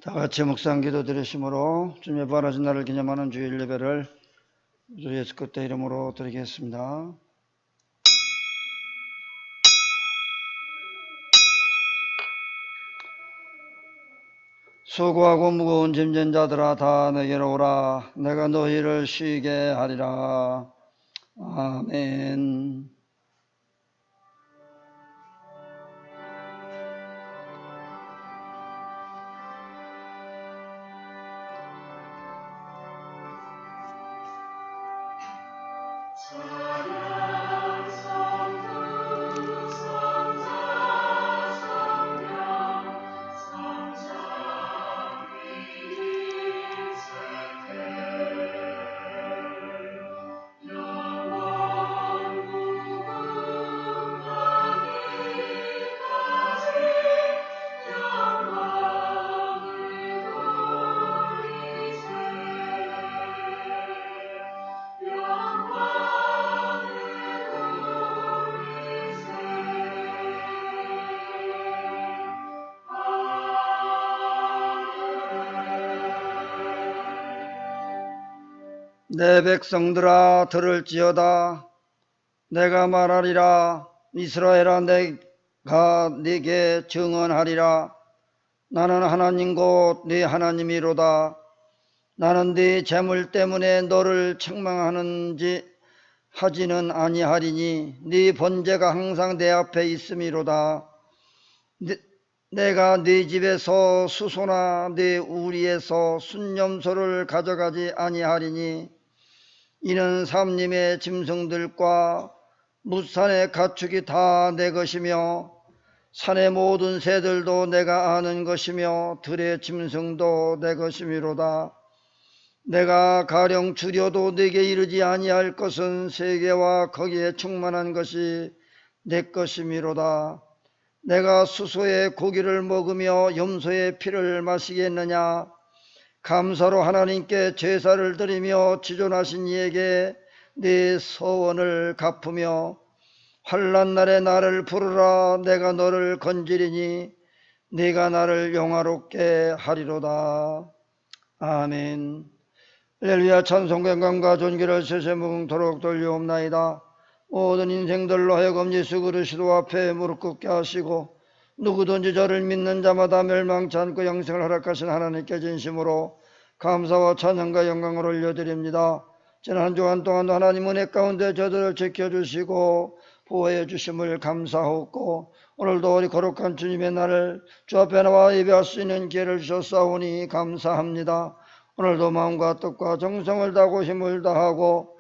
다 같이 묵상 기도 드리심으로 주님의 부활하신 날을 기념하는 주일 예배를 주 예수 그리스도의 이름으로 드리겠습니다. 수고하고 무거운 짐진 자들아 다 내게로 오라. 내가 너희를 쉬게 하리라. 아멘. 내 백성들아 들을지어다. 내가 말하리라. 이스라엘아 내가 네게 증언하리라. 나는 하나님 곧 네 하나님이로다. 나는 네 재물 때문에 너를 책망하는지 하지는 아니하리니 네 번제가 항상 내 앞에 있음이로다. 내가 네 집에서 수소나 네 우리에서 순념소를 가져가지 아니하리니 이는 삼림의 짐승들과 뭇산의 가축이 다 내 것이며 산의 모든 새들도 내가 아는 것이며 들의 짐승도 내 것이미로다. 내가 가령 줄여도 네게 이르지 아니할 것은 세계와 거기에 충만한 것이 내 것이미로다. 내가 수소의 고기를 먹으며 염소의 피를 마시겠느냐? 감사로 하나님께 제사를 드리며 지존하신 이에게 네 서원을 갚으며 환난 날에 나를 부르라. 내가 너를 건지리니 네가 나를 영화롭게 하리로다. 아멘. 할렐루야. 찬송 영광과 존귀를 세세무궁토록 돌려옵나이다. 모든 인생들로 하여금 예수 그리스도 앞에 무릎 꿇게 하시고 누구든지 저를 믿는 자마다 멸망치 않고 영생을 허락하신 하나님께 진심으로 감사와 찬양과 영광을 올려드립니다. 지난 한 주간 동안도 하나님 은혜 가운데 저들을 지켜주시고 보호해 주심을 감사하고 오늘도 우리 거룩한 주님의 날을 주 앞에 나와 예배할 수 있는 기회를 주셨사오니 감사합니다. 오늘도 마음과 뜻과 정성을 다하고 힘을 다하고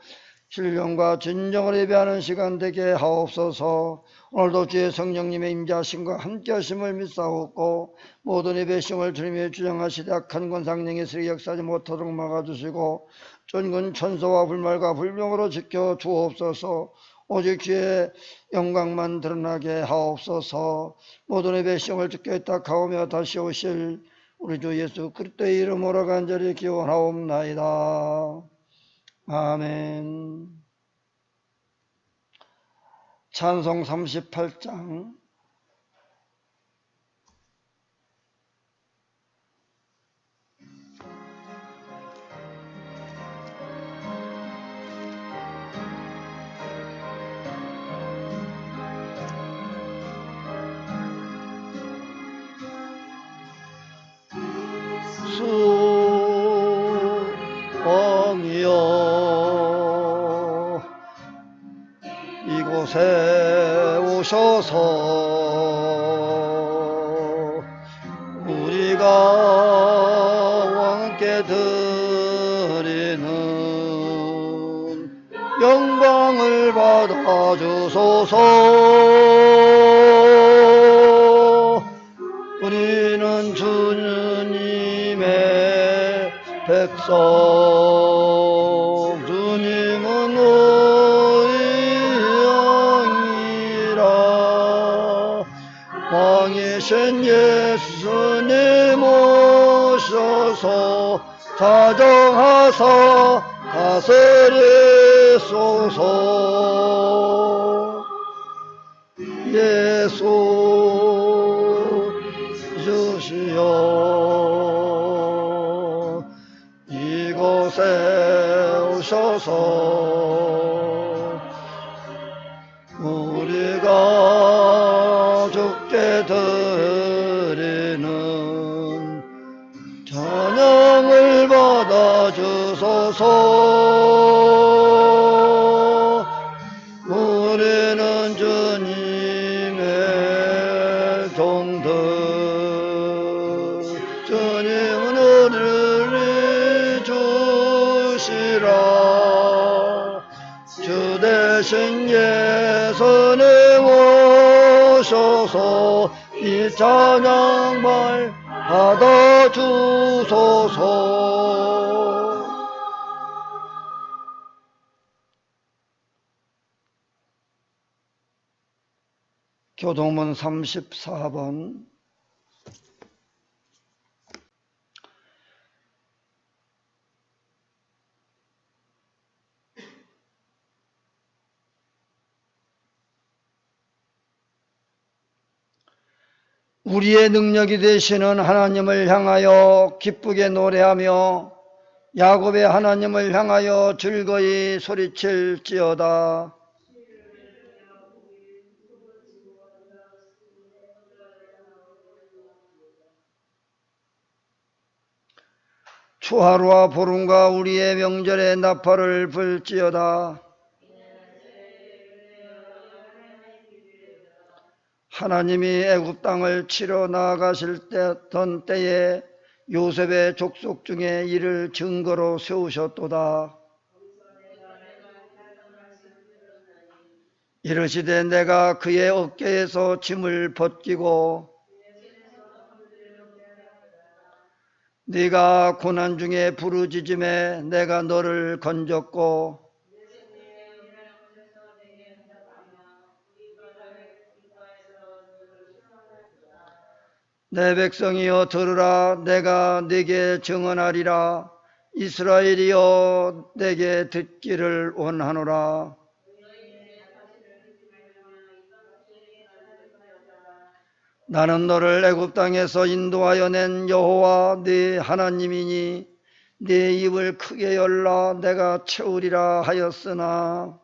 신령과 진정을 예배하는 시간 되게 하옵소서. 오늘도 주의 성령님의 임재하심과 함께 하심을 믿사옵고 모든 예배심을 주님의 주장하시되 악한 권상령의 세력이 역사하지 못하도록 막아주시고 전군 천사와 불말과 불명으로 지켜 주옵소서. 오직 주의 영광만 드러나게 하옵소서. 모든 예배심을 주께 딱하오며 다시 오실 우리 주 예수 그리스도의 이름으로 간절히 기원하옵나이다. 아멘. 찬송 38장. 주님이여 이곳에 오셔서 우리가 왕께 드리는 영광을 받아주소서. 우리는 주님의 백성, 주님은 우리 영이라. 왕이신 예수님 오셔서 자정하사 다스리소서. 예수 주시오. 세우소서. 우리가 주께 드리는 찬양을 받아주소서. 우리는 주님의 종들, 주님은 우리를 주시라. 주 대신 예수님 오셔서 이 찬양 받아주소서. 교동문 34번. 우리의 능력이 되시는 하나님을 향하여 기쁘게 노래하며 야곱의 하나님을 향하여 즐거이 소리칠지어다. 추하루와 보름과 우리의 명절에 나팔을 불지어다. 하나님이 애굽 땅을 치러 나아가실 때에 요셉의 족속 중에 이를 증거로 세우셨도다. 이르시되 내가 그의 어깨에서 짐을 벗기고 네가 고난 중에 부르짖음에 내가 너를 건졌고 내 백성이여 들으라. 내가 네게 증언하리라. 이스라엘이여 내게 듣기를 원하노라. 나는 너를 애굽 땅에서 인도하여 낸 여호와 네 하나님이니 네 입을 크게 열라 내가 채우리라 하였으나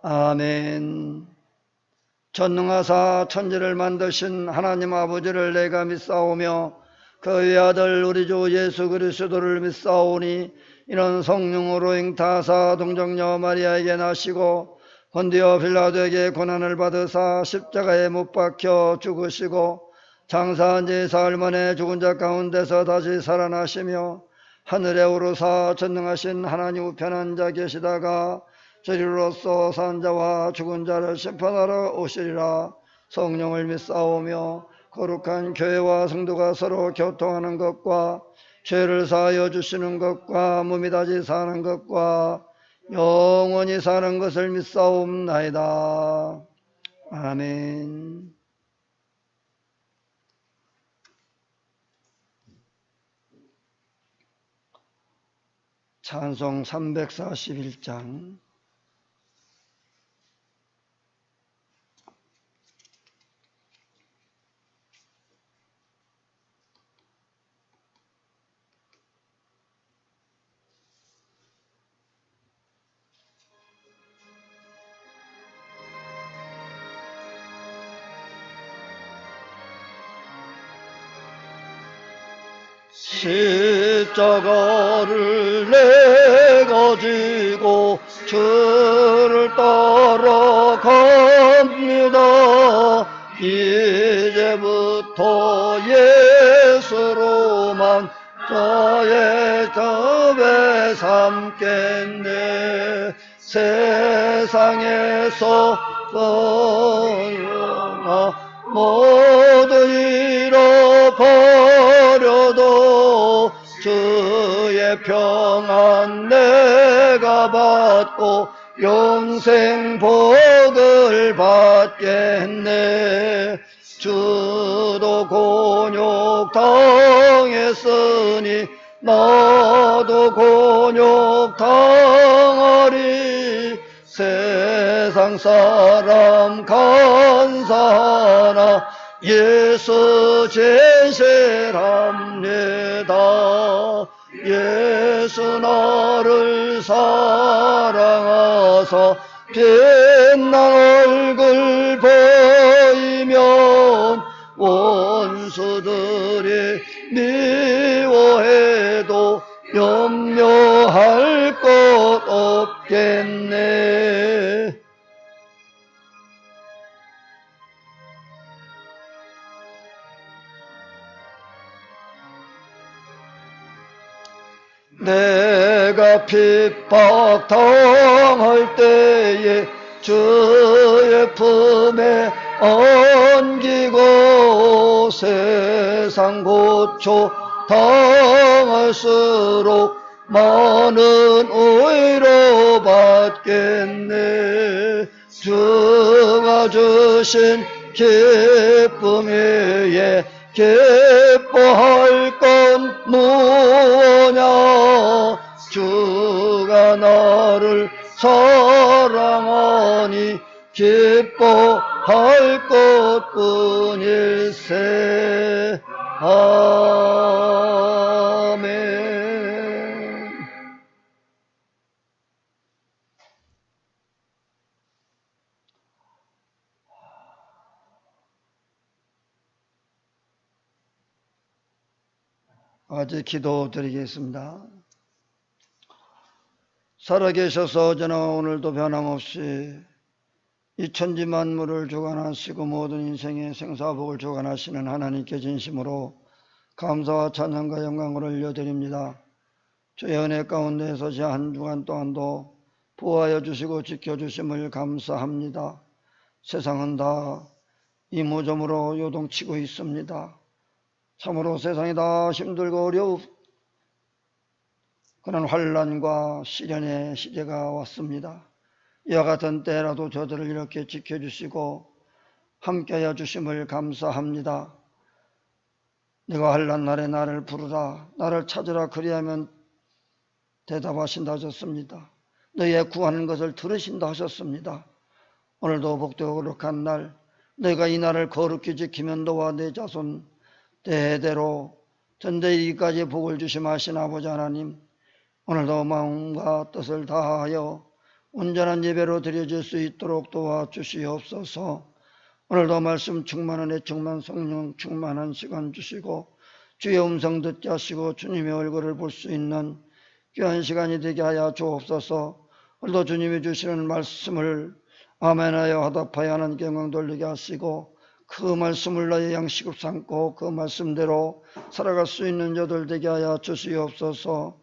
아멘. 전능하사 천지를 만드신 하나님 아버지를 내가 믿사오며 그의 아들 우리 주 예수 그리스도를 믿사오니 이는 성령으로 잉타하사 동정녀 마리아에게 나시고 본디오 빌라도에게 고난을 받으사 십자가에 못 박혀 죽으시고 장사한 지 사흘 만에 죽은 자 가운데서 다시 살아나시며 하늘에 오르사 전능하신 하나님 우편한 자 계시다가 저리로서 산 자와 죽은 자를 심판하러 오시리라. 성령을 믿사오며 거룩한 교회와 성도가 서로 교통하는 것과 죄를 사하여 주시는 것과 몸이 다시 사는 것과 영원히 사는 것을 믿사옵나이다. 아멘. 찬송 341장. 십자가를 내가 지고 주를 따라갑니다. 이제부터 예수로만 저의 접에 삼겠네. 세상에서 떠나 모두 잃어버려도 주의 평안 내가 받고 영생 복을 받겠네. 주도 곤욕 당했으니 나도 곤욕 당하리. 세상 사람 간사하나 예수 제세랍니다. 예수 나를 사랑하사 빛난 얼굴 보이면 원수들이 미워해도 염려할 것 없겠네. 내가 핍박당할 때에 주의 품에 안기고 세상 고초 당할수록 많은 위로 받겠네. 주가 주신 기쁨 위에 기뻐할 건 무엇냐. 주가 나를 사랑하니 기뻐할 것뿐일세. 아멘. 아직 기도드리겠습니다. 살아계셔서 어제나 오늘도 변함없이 이 천지 만물을 주관하시고 모든 인생의 생사복을 주관하시는 하나님께 진심으로 감사와 찬양과 영광을 올려드립니다. 주의 은혜 가운데서 제 한 주간 동안도 보호하여 주시고 지켜주심을 감사합니다. 세상은 다 이모저모로 요동치고 있습니다. 참으로 세상이 다 힘들고 어려운 그런 환난과 시련의 시대가 왔습니다. 이와 같은 때라도 저들을 이렇게 지켜주시고 함께하여 주심을 감사합니다. 내가 환난 날에 나를 부르라, 나를 찾으라, 그리하면 대답하신다 하셨습니다. 너희의 구하는 것을 들으신다 하셨습니다. 오늘도 복되고 거룩한 날, 너희가 이 날을 거룩히 지키면 너와 내 자손 대대로 전대이기까지 복을 주심하신 아버지 하나님, 오늘도 마음과 뜻을 다하여 온전한 예배로 드려질 수 있도록 도와주시옵소서. 오늘도 말씀 충만한 애 충만 성령 충만한 시간 주시고 주의 음성 듣게 하시고 주님의 얼굴을 볼 수 있는 귀한 시간이 되게 하여 주옵소서. 오늘도 주님이 주시는 말씀을 아멘하여 화답하여 하나님께 영광 돌리게 하시고 그 말씀을 나의 양식으로 삼고 그 말씀대로 살아갈 수 있는 저들 되게 하여 주시옵소서.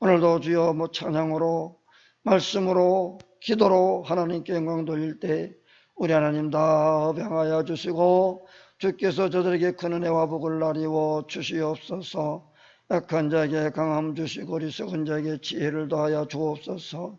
오늘도 주여 찬양으로 말씀으로 기도로 하나님께 영광 돌릴 때 우리 하나님 다 허병하여 주시고 주께서 저들에게 큰 은혜와 복을 나리워 주시옵소서. 약한 자에게 강함 주시고 어리석은 자에게 지혜를 더하여 주옵소서.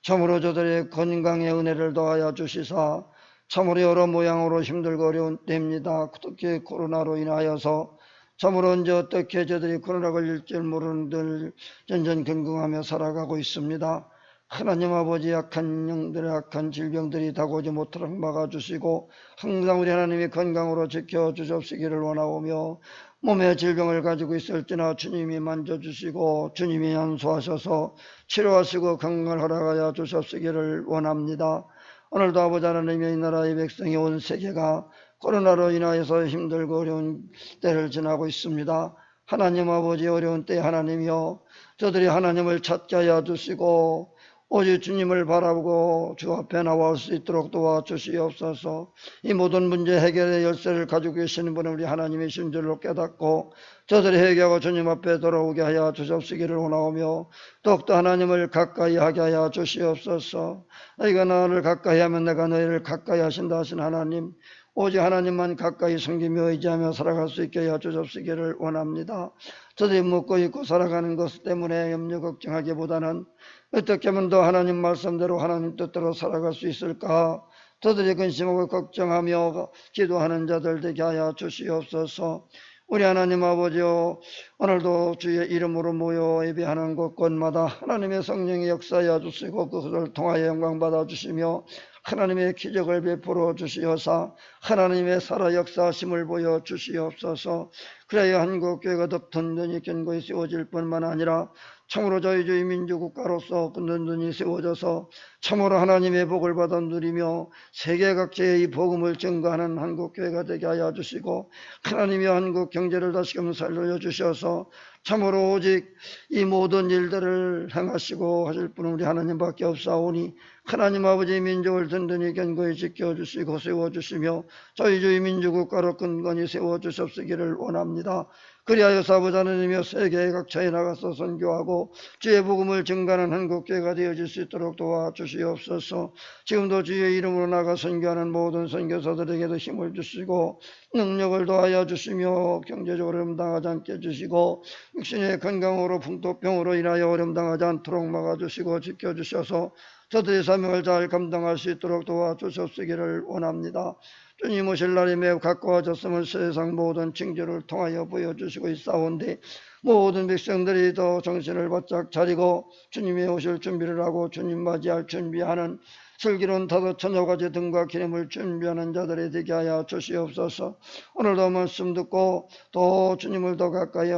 참으로 저들의 건강에 은혜를 더하여 주시사 참으로 여러 모양으로 힘들고 어려운 때입니다. 특히 코로나로 인하여서 참으로 언제 어떻게 저들이 코로나 걸릴 줄 모르는 들 전전긍긍하며 살아가고 있습니다. 하나님 아버지, 약한 영들의 약한 질병들이 다가오지 못하도록 막아주시고 항상 우리 하나님이 건강으로 지켜주시기를 원하오며 몸에 질병을 가지고 있을지나 주님이 만져주시고 주님이 연수하셔서 치료하시고 건강을 허락하여 주시기를 원합니다. 오늘도 아버지 하나님의 이 나라의 백성이 온 세계가 코로나로 인하여서 힘들고 어려운 때를 지나고 있습니다. 하나님 아버지, 어려운 때 하나님이여 저들이 하나님을 찾게 하여 주시고 오직 주님을 바라보고 주 앞에 나올 수 있도록 도와주시옵소서. 이 모든 문제 해결의 열쇠를 가지고 계시는 분은 우리 하나님이신 줄로 깨닫고 저들이 회개하고 주님 앞에 돌아오게 하여 주시기를 원하오며 더욱더 하나님을 가까이 하게 하여 주시옵소서. 너희가 나를 가까이 하면 내가 너희를 가까이 하신다 하신 하나님, 오직 하나님만 가까이 섬기며 의지하며 살아갈 수 있게 하여 주시기를 원합니다. 저들이 묻고 있고 살아가는 것 때문에 염려 걱정하기보다는 어떻게 하면 더 하나님 말씀대로 하나님 뜻대로 살아갈 수 있을까? 저들이 근심하고 걱정하며 기도하는 자들 되게 하여 주시옵소서. 우리 하나님 아버지요, 오늘도 주의 이름으로 모여 예배하는 곳곳마다 하나님의 성령이 역사하여 주시고 그것을 통하여 영광 받아 주시며 하나님의 기적을 베풀어 주시어사 하나님의 살아 역사하심을 보여 주시옵소서. 그래야 한국교회가 더 든든히 견고히 세워질 뿐만 아니라 참으로 자유주의 민주국가로서 든든히 세워져서 참으로 하나님의 복을 받아 누리며 세계 각지에 이 복음을 증거하는 한국교회가 되게 하여 주시고, 하나님이 한국 경제를 다시금 살려 주셔서 참으로 오직 이 모든 일들을 행하시고 하실 분은 우리 하나님밖에 없사오니 하나님 아버지 민족을 든든히 견고히 지켜주시고 세워주시며 자유주의 민주국가로 근건히 세워주셨으기를 원합니다. 그리하여 아버지 하나님이여 세계 각처에 나가서 선교하고 주의 복음을 증가하는 한국교회가 되어질 수 있도록 도와주시옵소서. 지금도 주의 이름으로 나가 선교하는 모든 선교사들에게도 힘을 주시고 능력을 더하여 주시며 경제적으로 어려움당하지 않게 해주시고 육신의 건강으로 풍토병으로 인하여 어려움당하지 않도록 막아주시고 지켜주셔서 저들의 사명을 잘 감당할 수 있도록 도와주셨으기를 원합니다. 주님 오실 날이 매우 가까워졌음을 세상 모든 징조를 통하여 보여주시고 있사온데 모든 백성들이 더 정신을 바짝 차리고 주님이 오실 준비를 하고 주님 맞이할 준비하는 슬기로운 타도 처녀가지 등과 기름을 준비하는 자들이 되게 하여 주시옵소서. 오늘도 말씀 듣고 또 주님을 더 가까이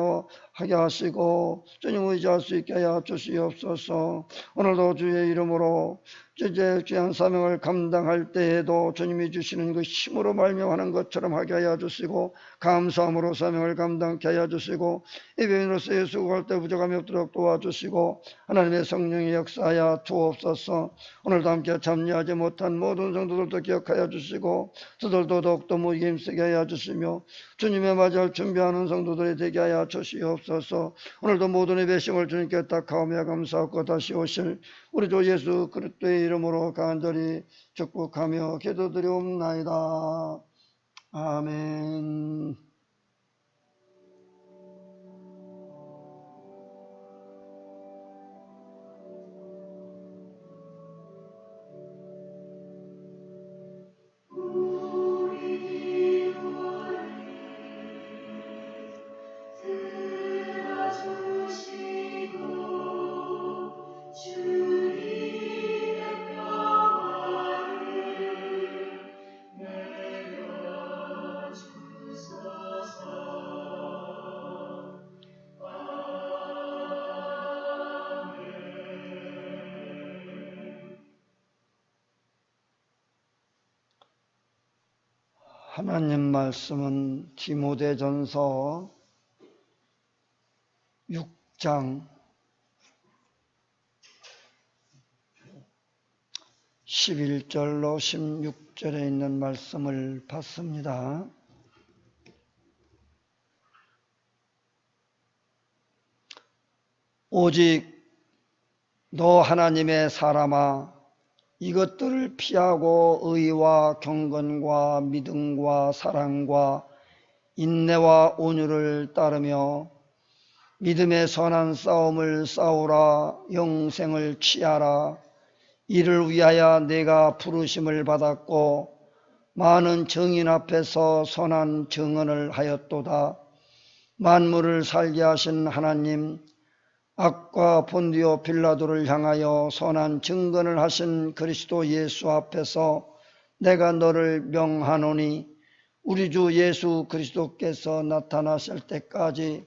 하게 하시고 주님을 의지할 수 있게 하여 주시옵소서. 오늘도 주의 이름으로 이제 귀한 사명을 감당할 때에도 주님이 주시는 그 힘으로 말미암는 것처럼 하게 하여 주시고 감사함으로 사명을 감당케 하여 주시고 예배인으로서의 수고할 때 부족함이 없도록 도와주시고 하나님의 성령의 역사하여 주옵소서. 오늘도 함께 참여하지 못한 모든 성도들도 기억하여 주시고 저들도 더욱더 모이게 힘쓰게 하여 주시며 주님의 맞이할 준비하는 성도들이 되게 하여 주시옵소서. 오늘도 모든 예배심을 주님께 탁하오며 감사하고 다시 오실 우리 주 예수 그리스도의 이름으로 간절히 축복하며 기도드리옵나이다. 아멘. 하나님 말씀은 디모데전서 6장 11절로 16절에 있는 말씀을 봤습니다. 오직 너 하나님의 사람아, 이것들을 피하고 의와 경건과 믿음과 사랑과 인내와 온유를 따르며 믿음의 선한 싸움을 싸우라. 영생을 취하라. 이를 위하여 내가 부르심을 받았고 많은 증인 앞에서 선한 증언을 하였도다. 만물을 살게 하신 하나님, 악과 본디오 빌라도를 향하여 선한 증언을 하신 그리스도 예수 앞에서 내가 너를 명하노니 우리 주 예수 그리스도께서 나타나실 때까지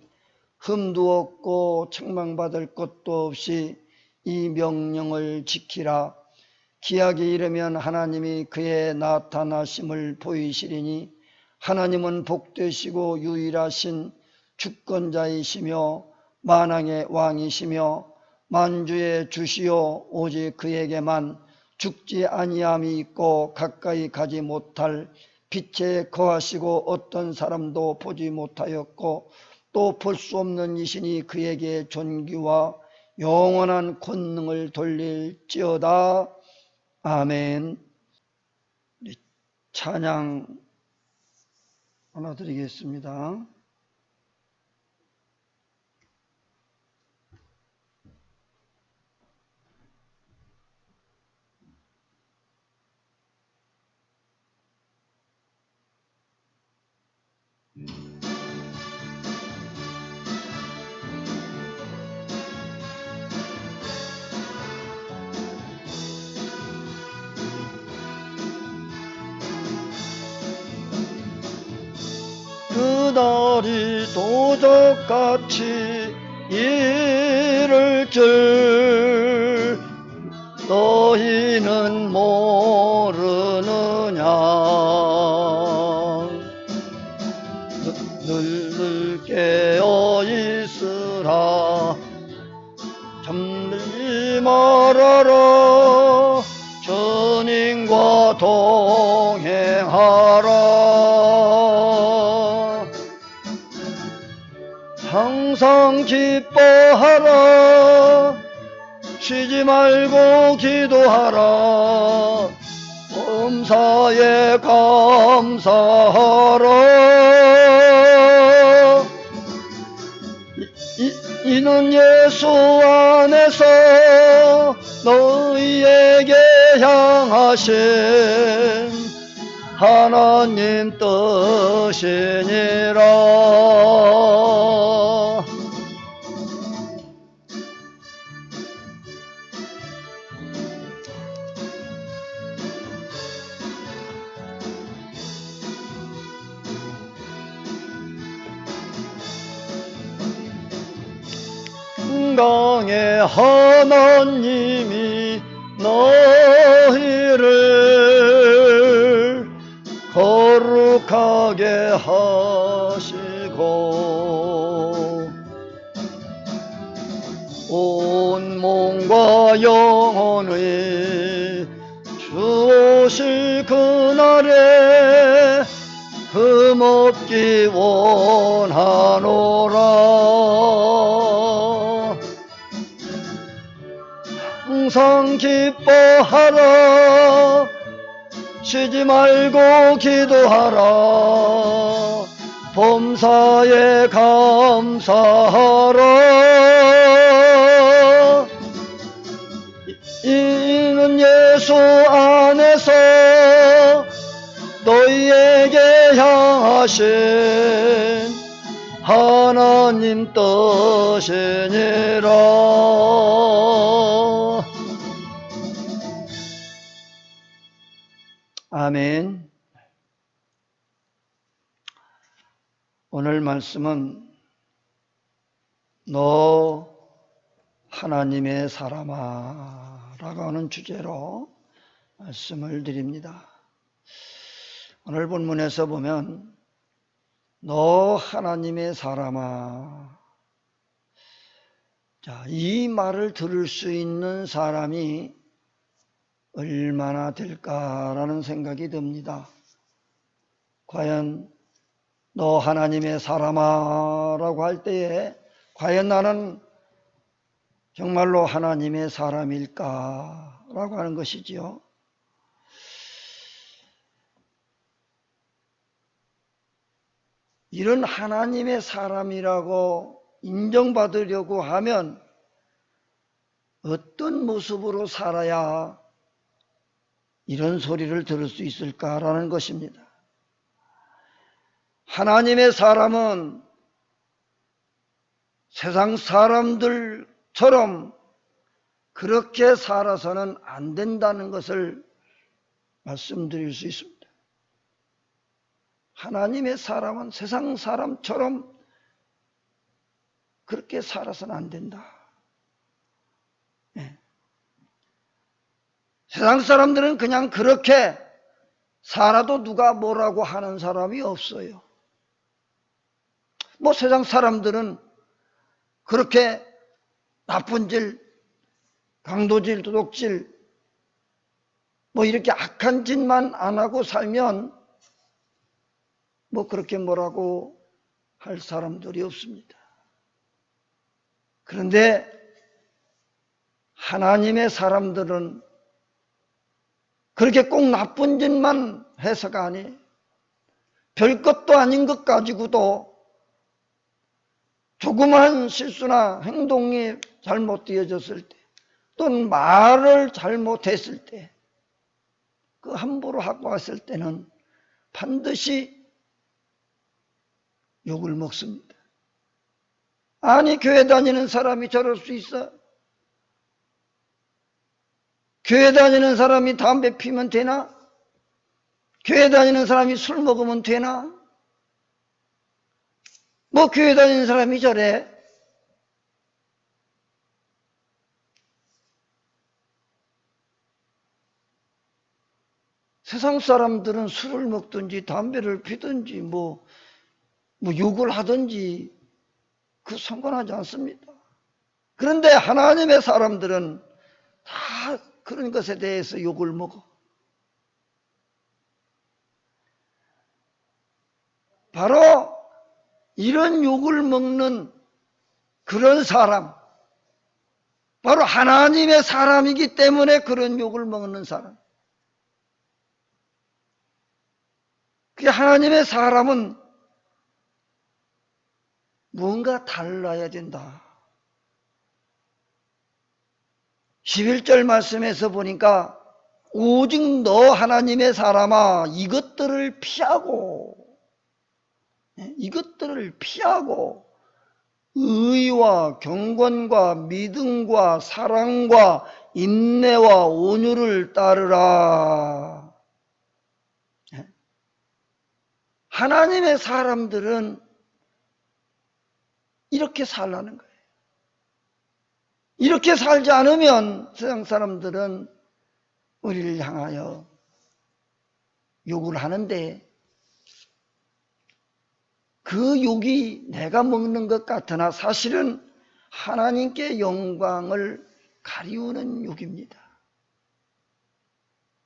흠도 없고 책망받을 것도 없이 이 명령을 지키라. 기약이 이르면 하나님이 그의 나타나심을 보이시리니 하나님은 복되시고 유일하신 주권자이시며 만왕의 왕이시며 만주의 주시오. 오직 그에게만 죽지 아니함이 있고 가까이 가지 못할 빛에 거하시고 어떤 사람도 보지 못하였고 또 볼 수 없는 이신이 그에게 존귀와 영원한 권능을 돌릴지어다. 아멘. 찬양 하나 드리겠습니다. 그달이 도적같이 이를 줄 너희는 모르느냐. 늘 깨어 있으라. 잠들지 말아라. 주님과 동행하라. 항상 기뻐하라. 쉬지 말고 기도하라. 범사에 감사하라. 이는 예수 안에서 너희에게 향하신 하나님 뜻이니라. 건강의 하나님이 너희를 거룩하게 하시고 온 몸과 영혼이 주오실 그날에 흠없기 원하노라. 항상 기뻐하라. 쉬지 말고 기도하라. 범사에 감사하라. 이는 예수 안에서 너희에게 향하신 하나님 뜻이니라. 아멘. 오늘 말씀은 너 하나님의 사람아 라고 하는 주제로 말씀을 드립니다. 오늘 본문에서 보면 너 하나님의 사람아, 자, 이 말을 들을 수 있는 사람이 얼마나 될까라는 생각이 듭니다. 과연 너 하나님의 사람아 라고 할 때에 과연 나는 정말로 하나님의 사람일까 라고 하는 것이지요. 이런 하나님의 사람이라고 인정받으려고 하면 어떤 모습으로 살아야 이런 소리를 들을 수 있을까라는 것입니다. 하나님의 사람은 세상 사람들처럼 그렇게 살아서는 안 된다는 것을 말씀드릴 수 있습니다. 하나님의 사람은 세상 사람처럼 그렇게 살아서는 안 된다. 네. 세상 사람들은 그냥 그렇게 살아도 누가 뭐라고 하는 사람이 없어요. 뭐 세상 사람들은 그렇게 나쁜 짓, 강도질, 도둑질, 뭐 이렇게 악한 짓만 안 하고 살면 뭐 그렇게 뭐라고 할 사람들이 없습니다. 그런데 하나님의 사람들은 그렇게 꼭 나쁜 짓만 해서가 아니에요. 별것도 아닌 것 가지고도 조그만 실수나 행동이 잘못되어졌을 때 또는 말을 잘못했을 때 그 함부로 하고 왔을 때는 반드시 욕을 먹습니다. 아니, 교회 다니는 사람이 저럴 수 있어? 교회 다니는 사람이 담배 피면 되나? 교회 다니는 사람이 술 먹으면 되나? 뭐 교회 다니는 사람이 저래? 세상 사람들은 술을 먹든지 담배를 피든지 뭐 욕을 하든지 그 상관하지 않습니다. 그런데 하나님의 사람들은 다 그런 것에 대해서 욕을 먹어. 바로 이런 욕을 먹는 그런 사람, 바로 하나님의 사람이기 때문에 그런 욕을 먹는 사람. 그 하나님의 사람은 뭔가 달라야 된다. 11절 말씀에서 보니까 오직 너 하나님의 사람아 이것들을 피하고 의와 경건과 믿음과 사랑과 인내와 온유를 따르라. 하나님의 사람들은 이렇게 살라는 거예요. 이렇게 살지 않으면 세상 사람들은 우리를 향하여 욕을 하는데 그 욕이 내가 먹는 것 같으나 사실은 하나님께 영광을 가리우는 욕입니다.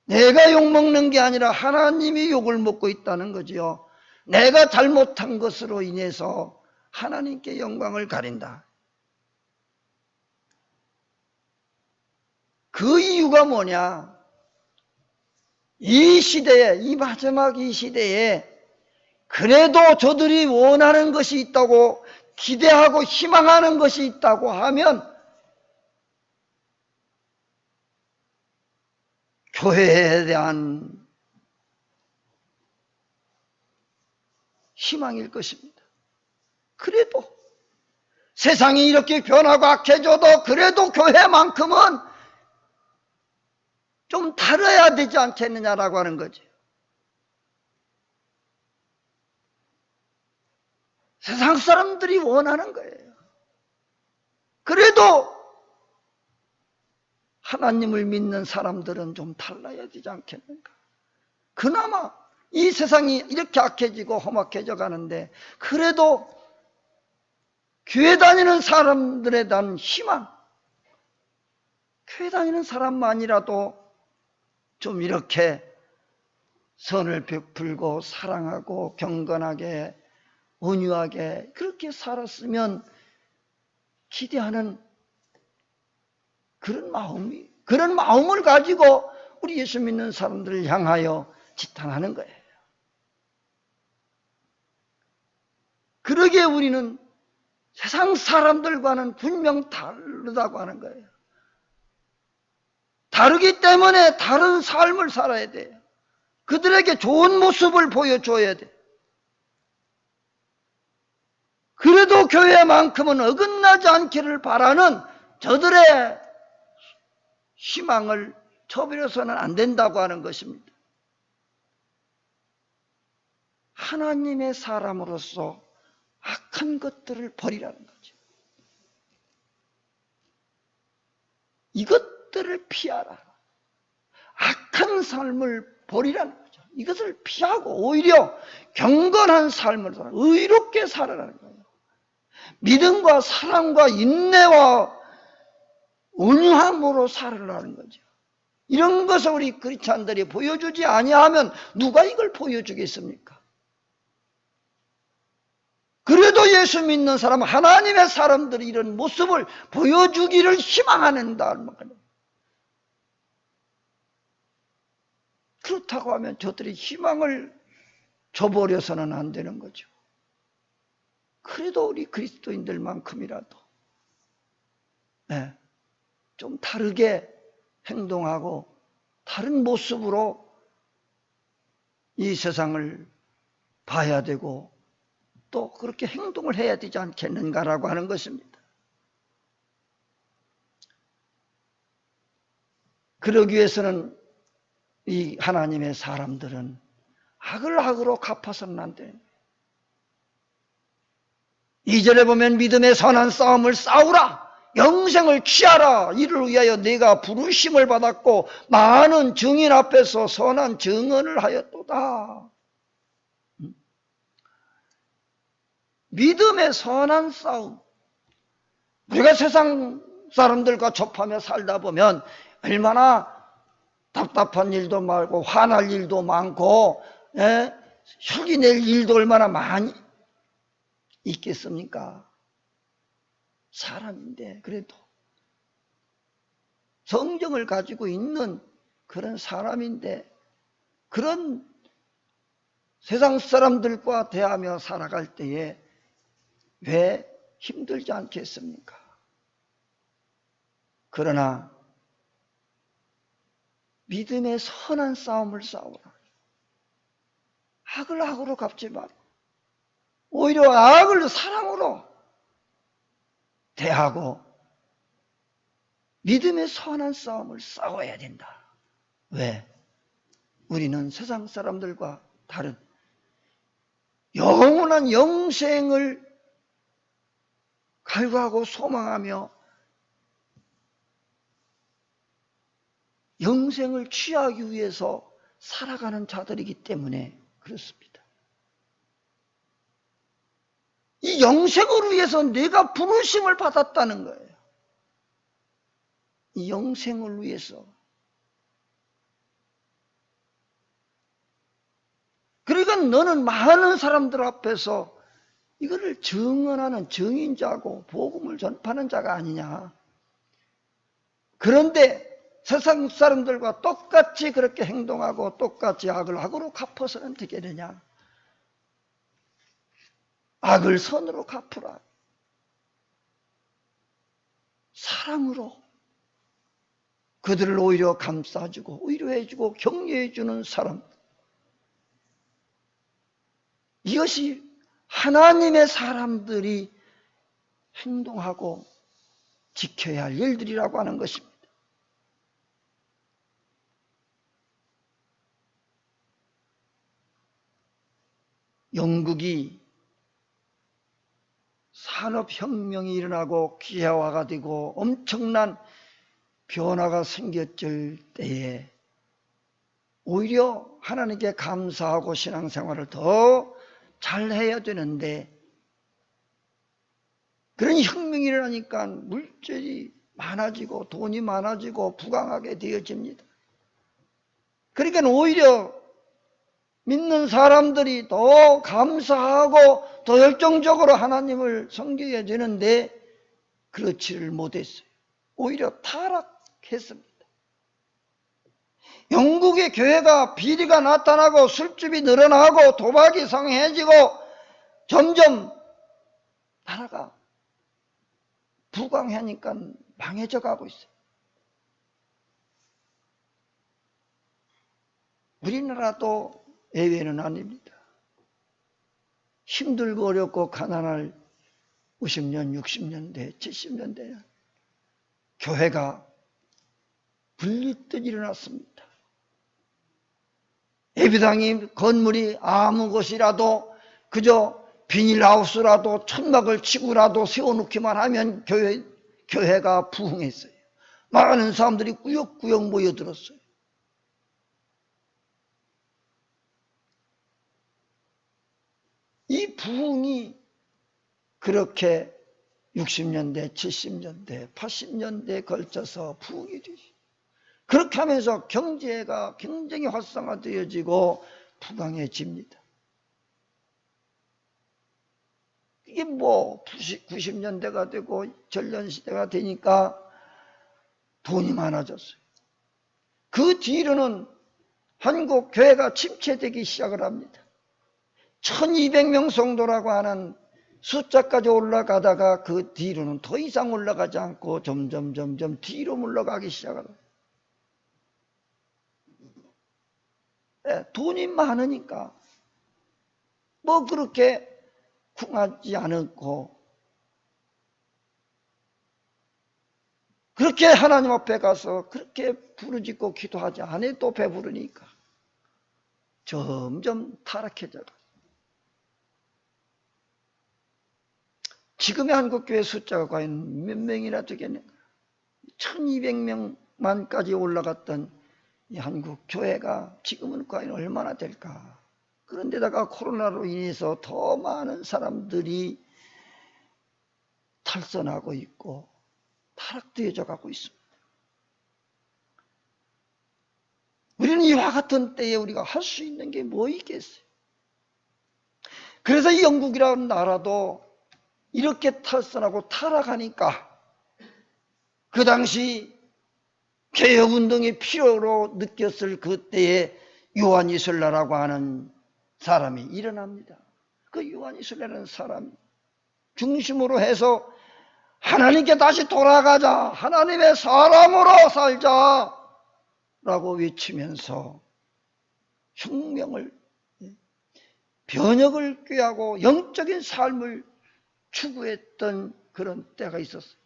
내가 욕먹는 게 아니라 하나님이 욕을 먹고 있다는 거지요. 내가 잘못한 것으로 인해서 하나님께 영광을 가린다. 그 이유가 뭐냐? 이 시대에, 이 마지막 이 시대에 그래도 저들이 원하는 것이 있다고 기대하고 희망하는 것이 있다고 하면 교회에 대한 희망일 것입니다. 그래도 세상이 이렇게 변하고 악해져도 그래도 교회만큼은 좀 다뤄야 되지 않겠느냐라고 하는 거죠. 세상 사람들이 원하는 거예요. 그래도 하나님을 믿는 사람들은 좀 달라야 되지 않겠는가. 그나마 이 세상이 이렇게 악해지고 험악해져 가는데 그래도 교회 다니는 사람들에 대한 희망, 교회 다니는 사람만이라도 좀 이렇게 선을 베풀고 사랑하고 경건하게 온유하게 그렇게 살았으면 기대하는 그런 마음을 가지고 우리 예수 믿는 사람들을 향하여 지탄하는 거예요. 그러기에 우리는 세상 사람들과는 분명 다르다고 하는 거예요. 다르기 때문에 다른 삶을 살아야 돼요. 그들에게 좋은 모습을 보여줘야 돼요. 그래도 교회만큼은 어긋나지 않기를 바라는 저들의 희망을 저버려서는 안 된다고 하는 것입니다. 하나님의 사람으로서 악한 것들을 버리라는 거죠. 이것들을 피하라. 악한 삶을 버리라는 거죠. 이것을 피하고 오히려 경건한 삶을 살아, 의롭게 살아라는 거예요. 믿음과 사랑과 인내와 온유함으로 살아라는 거죠. 이런 것을 우리 크리스찬들이 보여주지 아니하면 누가 이걸 보여주겠습니까? 그래도 예수 믿는 사람, 하나님의 사람들이 이런 모습을 보여주기를 희망한다. 그렇다고 하면 저들이 희망을 저버려서는 안 되는 거죠. 그래도 우리 그리스도인들만큼이라도 좀 다르게 행동하고 다른 모습으로 이 세상을 봐야 되고 또 그렇게 행동을 해야 되지 않겠는가라고 하는 것입니다. 그러기 위해서는 이 하나님의 사람들은 악을 악으로 갚아서는 안 돼요. 2절에 보면 믿음의 선한 싸움을 싸우라. 영생을 취하라. 이를 위하여 네가 부르심을 받았고 많은 증인 앞에서 선한 증언을 하였도다. 믿음의 선한 싸움. 우리가 세상 사람들과 접하며 살다 보면 얼마나 답답한 일도 많고 화날 일도 많고 혈기 낼 일도 얼마나 많이 있겠습니까? 사람인데 그래도 성경을 가지고 있는 그런 사람인데 그런 세상 사람들과 대하며 살아갈 때에 왜 힘들지 않겠습니까? 그러나 믿음의 선한 싸움을 싸우라. 악을 악으로 갚지 말고 오히려 악을 사랑으로 대하고 믿음의 선한 싸움을 싸워야 된다. 왜? 우리는 세상 사람들과 다른 영원한 영생을 갈구하고 소망하며 영생을 취하기 위해서 살아가는 자들이기 때문에 그렇습니다. 이 영생을 위해서 내가 부르심을 받았다는 거예요. 이 영생을 위해서. 그러니까 너는 많은 사람들 앞에서 이거를 증언하는 증인자고 복음을 전파하는 자가 아니냐. 그런데 세상 사람들과 똑같이 그렇게 행동하고 똑같이 악을 악으로 갚아서는 어떻게 되냐. 악을 선으로 갚으라. 사랑으로 그들을 오히려 감싸주고 위로해주고 격려해주는 사람. 이것이 하나님의 사람들이 행동하고 지켜야 할 일들이라고 하는 것입니다. 영국이 산업혁명이 일어나고 기계화가 되고 엄청난 변화가 생겼을 때에 오히려 하나님께 감사하고 신앙생활을 더 잘해야 되는데 그런 혁명이 일어나니까 물질이 많아지고 돈이 많아지고 부강하게 되어집니다. 그러니까 오히려 믿는 사람들이 더 감사하고 더 열정적으로 하나님을 섬기게 되는데 그렇지를 못했어요. 오히려 타락했습니다. 영국의 교회가 비리가 나타나고 술집이 늘어나고 도박이 성행해지고 점점 나라가 부강하니까 망해져 가고 있어요. 우리나라도 예외는 아닙니다. 힘들고 어렵고 가난할 50년, 60년대, 70년대 교회가 불리듯 일어났습니다. 예배당이 건물이 아무 곳이라도 그저 비닐하우스라도 천막을 치고라도 세워놓기만 하면 교회가 부흥했어요. 많은 사람들이 꾸역꾸역 모여들었어요. 이 부흥이 그렇게 60년대, 70년대, 80년대에 걸쳐서 부흥이 되죠. 그렇게 하면서 경제가 굉장히 활성화되어지고 부강해집니다. 이게 뭐 90년대가 되고 전년시대가 되니까 돈이 많아졌어요. 그 뒤로는 한국 교회가 침체되기 시작을 합니다. 1200명 성도라고 하는 숫자까지 올라가다가 그 뒤로는 더 이상 올라가지 않고 점점 뒤로 물러가기 시작을 합니다. 돈이 많으니까 뭐 그렇게 궁하지 않고 그렇게 하나님 앞에 가서 그렇게 부르짖고 기도하지 않아도 배부르니까 점점 타락해져. 지금의 한국교회 숫자가 과연 몇 명이나 되겠는가? 1200명만까지 올라갔던 이 한국교회가 지금은 과연 얼마나 될까? 그런데다가 코로나로 인해서 더 많은 사람들이 탈선하고 있고 타락되어져 가고 있습니다. 우리는 이와 같은 때에 우리가 할 수 있는 게 뭐 있겠어요? 그래서 이 영국이라는 나라도 이렇게 탈선하고 타락하니까 그 당시 개혁운동이 필요로 느꼈을 그때에 요한이슬라라고 하는 사람이 일어납니다. 그 요한이슬라라는 사람이 중심으로 해서 하나님께 다시 돌아가자, 하나님의 사람으로 살자 라고 외치면서 혁명을, 변혁을 꾀하고 영적인 삶을 추구했던 그런 때가 있었어요.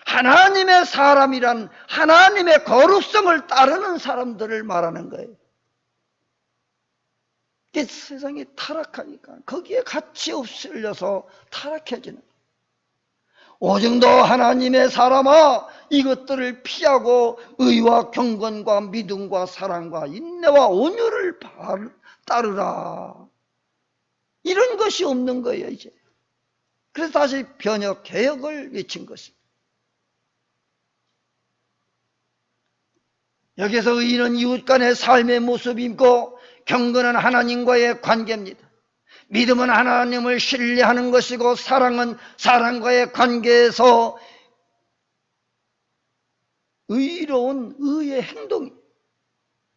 하나님의 사람이란 하나님의 거룩성을 따르는 사람들을 말하는 거예요. 세상이 타락하니까 거기에 같이 없을려서 타락해지는, 오직 너 하나님의 사람아 이것들을 피하고 의와 경건과 믿음과 사랑과 인내와 온유를 따르라. 이런 것이 없는 거예요 이제. 그래서 다시 변혁, 개혁을 외친 것입니다. 여기서 의인은 이웃 간의 삶의 모습이고 경건은 하나님과의 관계입니다. 믿음은 하나님을 신뢰하는 것이고 사랑은 사람과의 관계에서 의로운 의의 행동입니다.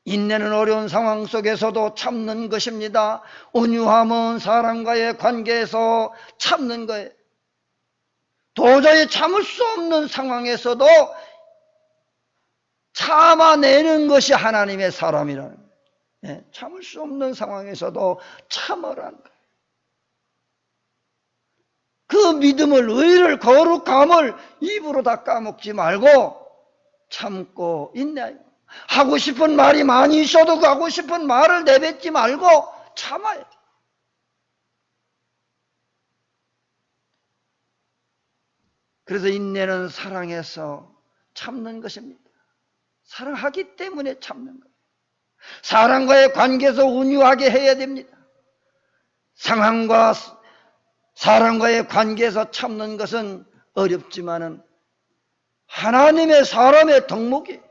인내는 어려운 상황 속에서도 참는 것입니다. 온유함은 사람과의 관계에서 참는 거예요. 도저히 참을 수 없는 상황에서도 참아내는 것이 하나님의 사람이라는 거예요. 참을 수 없는 상황에서도 참으라는 거예요. 그 믿음을, 의를, 거룩함을 입으로 다 까먹지 말고 참고 인내하고, 하고 싶은 말이 많이 있어도 그 하고 싶은 말을 내뱉지 말고 참아야 돼. 그래서 인내는 사랑해서 참는 것입니다. 사랑하기 때문에 참는 거예요. 사람과의 관계에서 온유하게 해야 됩니다. 상황과 사람과의 관계에서 참는 것은 어렵지만은 하나님의 사람의 덕목이에요.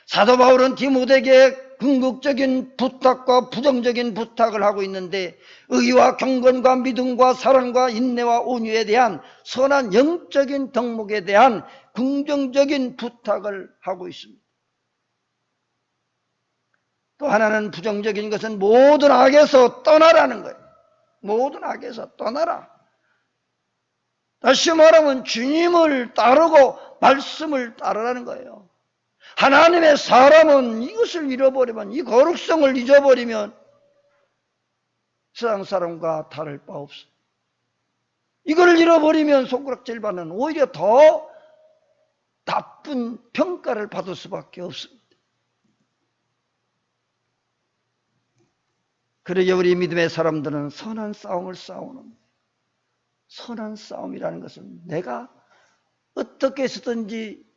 사도 바울은 디모데에게 궁극적인 부탁과 부정적인 부탁을 하고 있는데 의와 경건과 믿음과 사랑과 인내와 온유에 대한 선한 영적인 덕목에 대한 긍정적인 부탁을 하고 있습니다. 또 하나는 부정적인 것은 모든 악에서 떠나라는 거예요. 모든 악에서 떠나라. 다시 말하면 주님을 따르고 말씀을 따르라는 거예요. 하나님의 사람은 이것을 잃어버리면, 이 거룩성을 잊어버리면 세상 사람과 다를 바 없어. 이걸 잃어버리면 손가락질 받는, 오히려 더 나쁜 평가를 받을 수밖에 없습니다. 그러기에 우리 믿음의 사람들은 선한 싸움을 싸우는, 선한 싸움이라는 것은 내가 어떻게 해서든지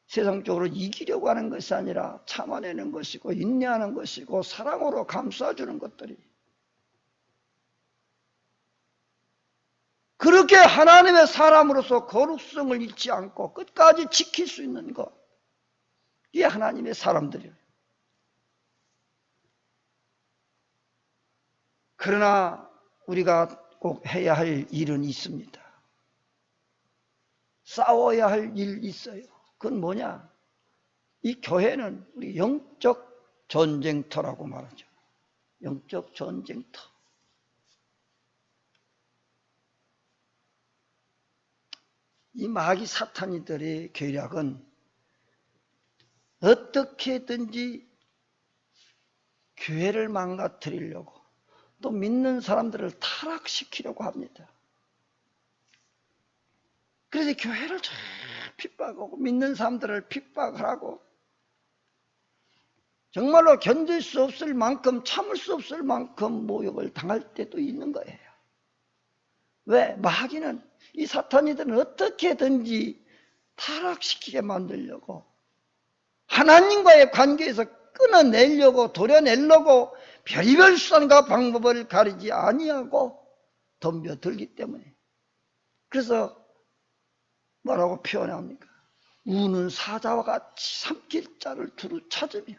세상적으로 이기려고 하는 것이 아니라 참아내는 것이고 인내하는 것이고 사랑으로 감싸주는 것들이, 그렇게 하나님의 사람으로서 거룩성을 잃지 않고 끝까지 지킬 수 있는 것, 이게 하나님의 사람들이에요. 그러나 우리가 꼭 해야 할 일은 있습니다. 싸워야 할 일이 있어요. 그건 뭐냐? 이 교회는 우리 영적 전쟁터라고 말하죠. 영적 전쟁터. 이 마귀 사탄이들의 계략은 어떻게든지 교회를 망가뜨리려고, 또 믿는 사람들을 타락시키려고 합니다. 그래서 교회를 잘 핍박하고 믿는 사람들을 핍박을 하고 정말로 견딜 수 없을 만큼, 참을 수 없을 만큼 모욕을 당할 때도 있는 거예요. 왜? 마귀는, 이 사탄이들은 어떻게든지 타락시키게 만들려고, 하나님과의 관계에서 끊어내려고, 도려내려고 별의별 수단과 방법을 가리지 아니하고 덤벼들기 때문에. 그래서 뭐라고 표현합니까? 우는 사자와 같이 삼킬 자를 두루 찾으며.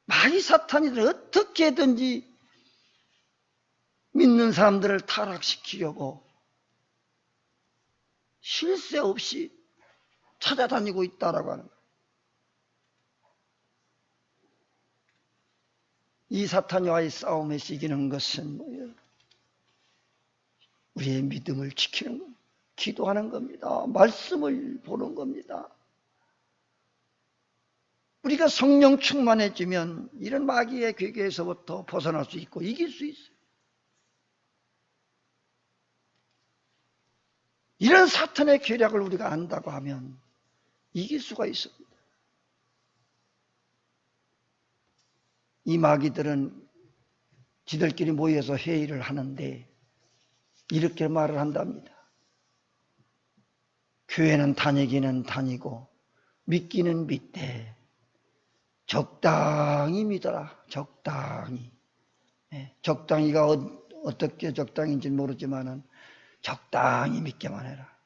마귀 사탄이들 어떻게든지 믿는 사람들을 타락시키려고 쉴 새 없이 찾아다니고 있다라고 하는 거예요. 이 사탄과의 싸움에서 이기는 것은 뭐예요? 우리의 믿음을 지키는 겁니다. 기도하는 겁니다. 말씀을 보는 겁니다. 우리가 성령 충만해지면 이런 마귀의 괴계에서부터 벗어날 수 있고 이길 수 있어요. 이런 사탄의 계략을 우리가 안다고 하면 이길 수가 있습니다. 이 마귀들은 지들끼리 모여서 회의를 하는데 이렇게 말을 한답니다. 교회는 다니기는 다니고 믿기는 믿되 적당히 믿어라. 적당히. 적당히가 어떻게 적당인지 모르지만은 적당히 믿기만 해라.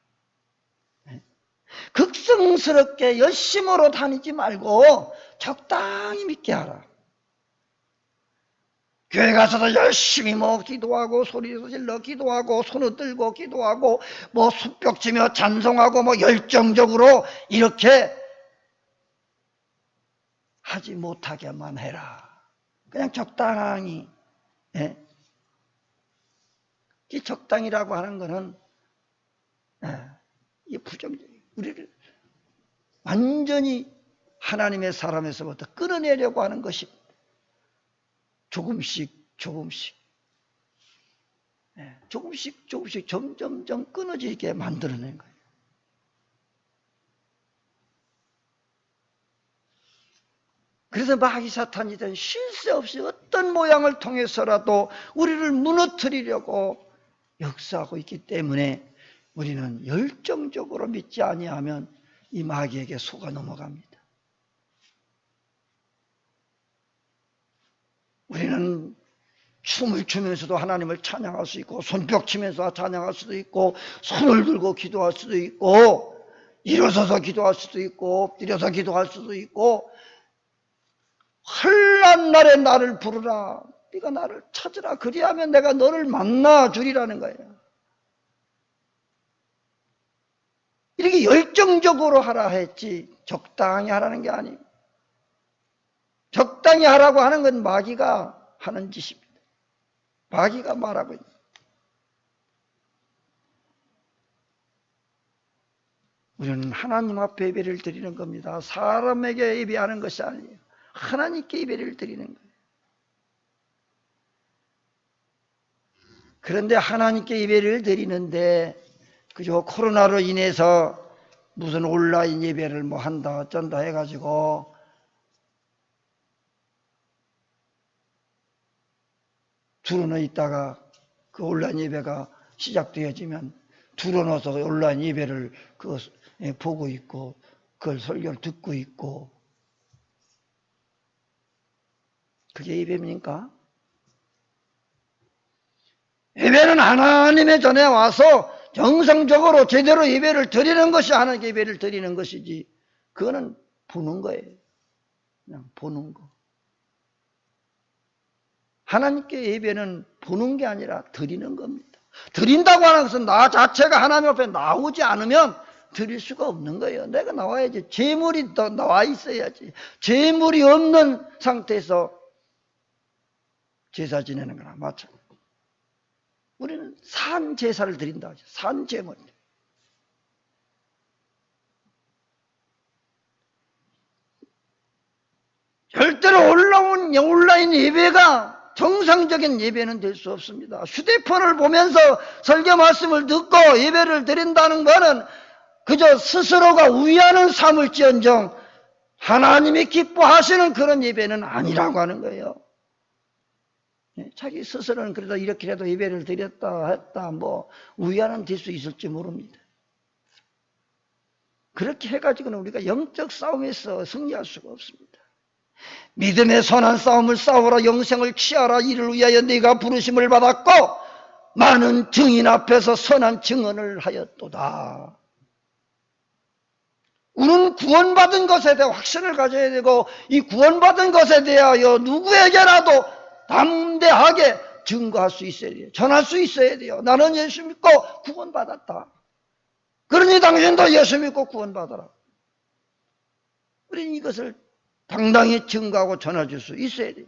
극성스럽게 열심으로 다니지 말고 적당히 믿게 하라. 교회 가서도 열심히 기도하고 소리 질러 기도하고 손을 들고 기도하고 손뼉치며 찬송하고 열정적으로 이렇게 하지 못하게만 해라. 그냥 적당히. 이 적당이라고 하는 것은 이 부정적이에요. 우리를 완전히 하나님의 사람에서부터 끊어내려고 하는 것입니다. 조금씩 점점 끊어지게 만들어낸 거예요. 그래서 마귀 사탄이든 쉴 새 없이 어떤 모양을 통해서라도 우리를 무너뜨리려고 역사하고 있기 때문에 우리는 열정적으로 믿지 아니하면 이 마귀에게 속아 넘어갑니다. 우리는 춤을 추면서도 하나님을 찬양할 수 있고 손뼉 치면서 찬양할 수도 있고 손을 들고 기도할 수도 있고 일어서서 기도할 수도 있고 엎드려서 기도할 수도 있고 환난 날에 나를 부르라. 네가 나를 찾으라. 그리하면 내가 너를 만나 주리라는 거예요. 이렇게 열정적으로 하라 했지 적당히 하라는 게 아니에요. 적당히 하라고 하는 건 마귀가 하는 짓입니다. 마귀가 말하고 있는. 우리는 하나님 앞에 예배를 드리는 겁니다. 사람에게 예배하는 것이 아니에요. 하나님께 예배를 드리는 거예요. 그런데 하나님께 예배를 드리는데 그저 코로나로 인해서 무슨 온라인 예배를 한다 어쩐다 해가지고 들어넣어 있다가 그 온라인 예배가 시작되어지면 들어넣어서 온라인 예배를 보고 있고 그걸 설교를 듣고 있고 그게 예배입니까? 예배는 하나님의 전에 와서 정상적으로 제대로 예배를 드리는 것이 하나님께 예배를 드리는 것이지 그거는 보는 거예요. 그냥 보는 거. 하나님께 예배는 보는 게 아니라 드리는 겁니다. 드린다고 하는 것은 나 자체가 하나님 앞에 나오지 않으면 드릴 수가 없는 거예요. 내가 나와야지. 제물이 더 나와 있어야지. 제물이 없는 상태에서 제사 지내는 거나 마찬가지. 우리는 산 제사를 드린다 하죠. 산 제물. 절대로 온라인 예배가 정상적인 예배는 될 수 없습니다. 휴대폰을 보면서 설교 말씀을 듣고 예배를 드린다는 것은 그저 스스로가 우위하는 삶을지언정 하나님이 기뻐하시는 그런 예배는 아니라고 하는 거예요. 자기 스스로는 그래도 이렇게라도 예배를 드렸다 했다 뭐 우위하는 될 수 있을지 모릅니다. 그렇게 해가지고는 우리가 영적 싸움에서 승리할 수가 없습니다. 믿음의 선한 싸움을 싸우라, 영생을 취하라. 이를 위하여 네가 부르심을 받았고 많은 증인 앞에서 선한 증언을 하였도다. 우리는 구원받은 것에 대해 확신을 가져야 되고, 이 구원받은 것에 대하여 누구에게라도 담대하게 증거할 수 있어야 돼요. 전할 수 있어야 돼요. 나는 예수 믿고 구원받았다. 그러니 당신도 예수 믿고 구원받아라. 우리는 이것을 당당히 증거하고 전해줄 수 있어야 돼요.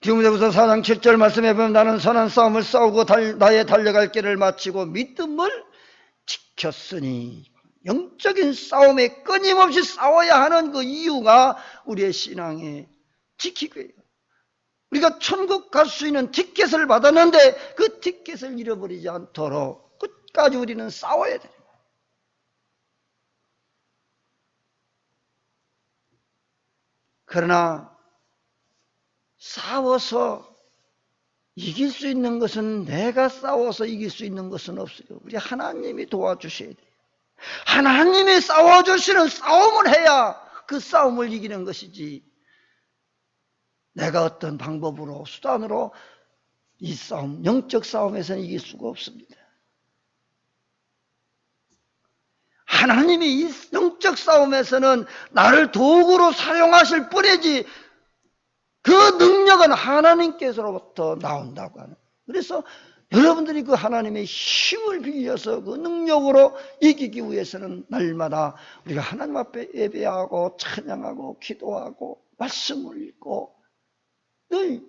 디모데후서 4장 7절 말씀해 보면 나는 선한 싸움을 싸우고 나의 달려갈 길을 마치고 믿음을 지켰으니, 영적인 싸움에 끊임없이 싸워야 하는 그 이유가 우리의 신앙의 지키기예요. 우리가 천국 갈 수 있는 티켓을 받았는데 그 티켓을 잃어버리지 않도록 끝까지 우리는 싸워야 돼요. 그러나 싸워서 이길 수 있는 것은, 내가 싸워서 이길 수 있는 것은 없어요. 우리 하나님이 도와주셔야 돼요. 하나님이 싸워주시는 싸움을 해야 그 싸움을 이기는 것이지, 내가 어떤 방법으로 수단으로 이 싸움, 영적 싸움에서는 이길 수가 없습니다. 하나님이 이 영적 싸움에서는 나를 도구로 사용하실 뿐이지 그 능력은 하나님께서로부터 나온다고 하는. 그래서 여러분들이 그 하나님의 힘을 빌려서 그 능력으로 이기기 위해서는 날마다 우리가 하나님 앞에 예배하고 찬양하고 기도하고 말씀을 읽고 늘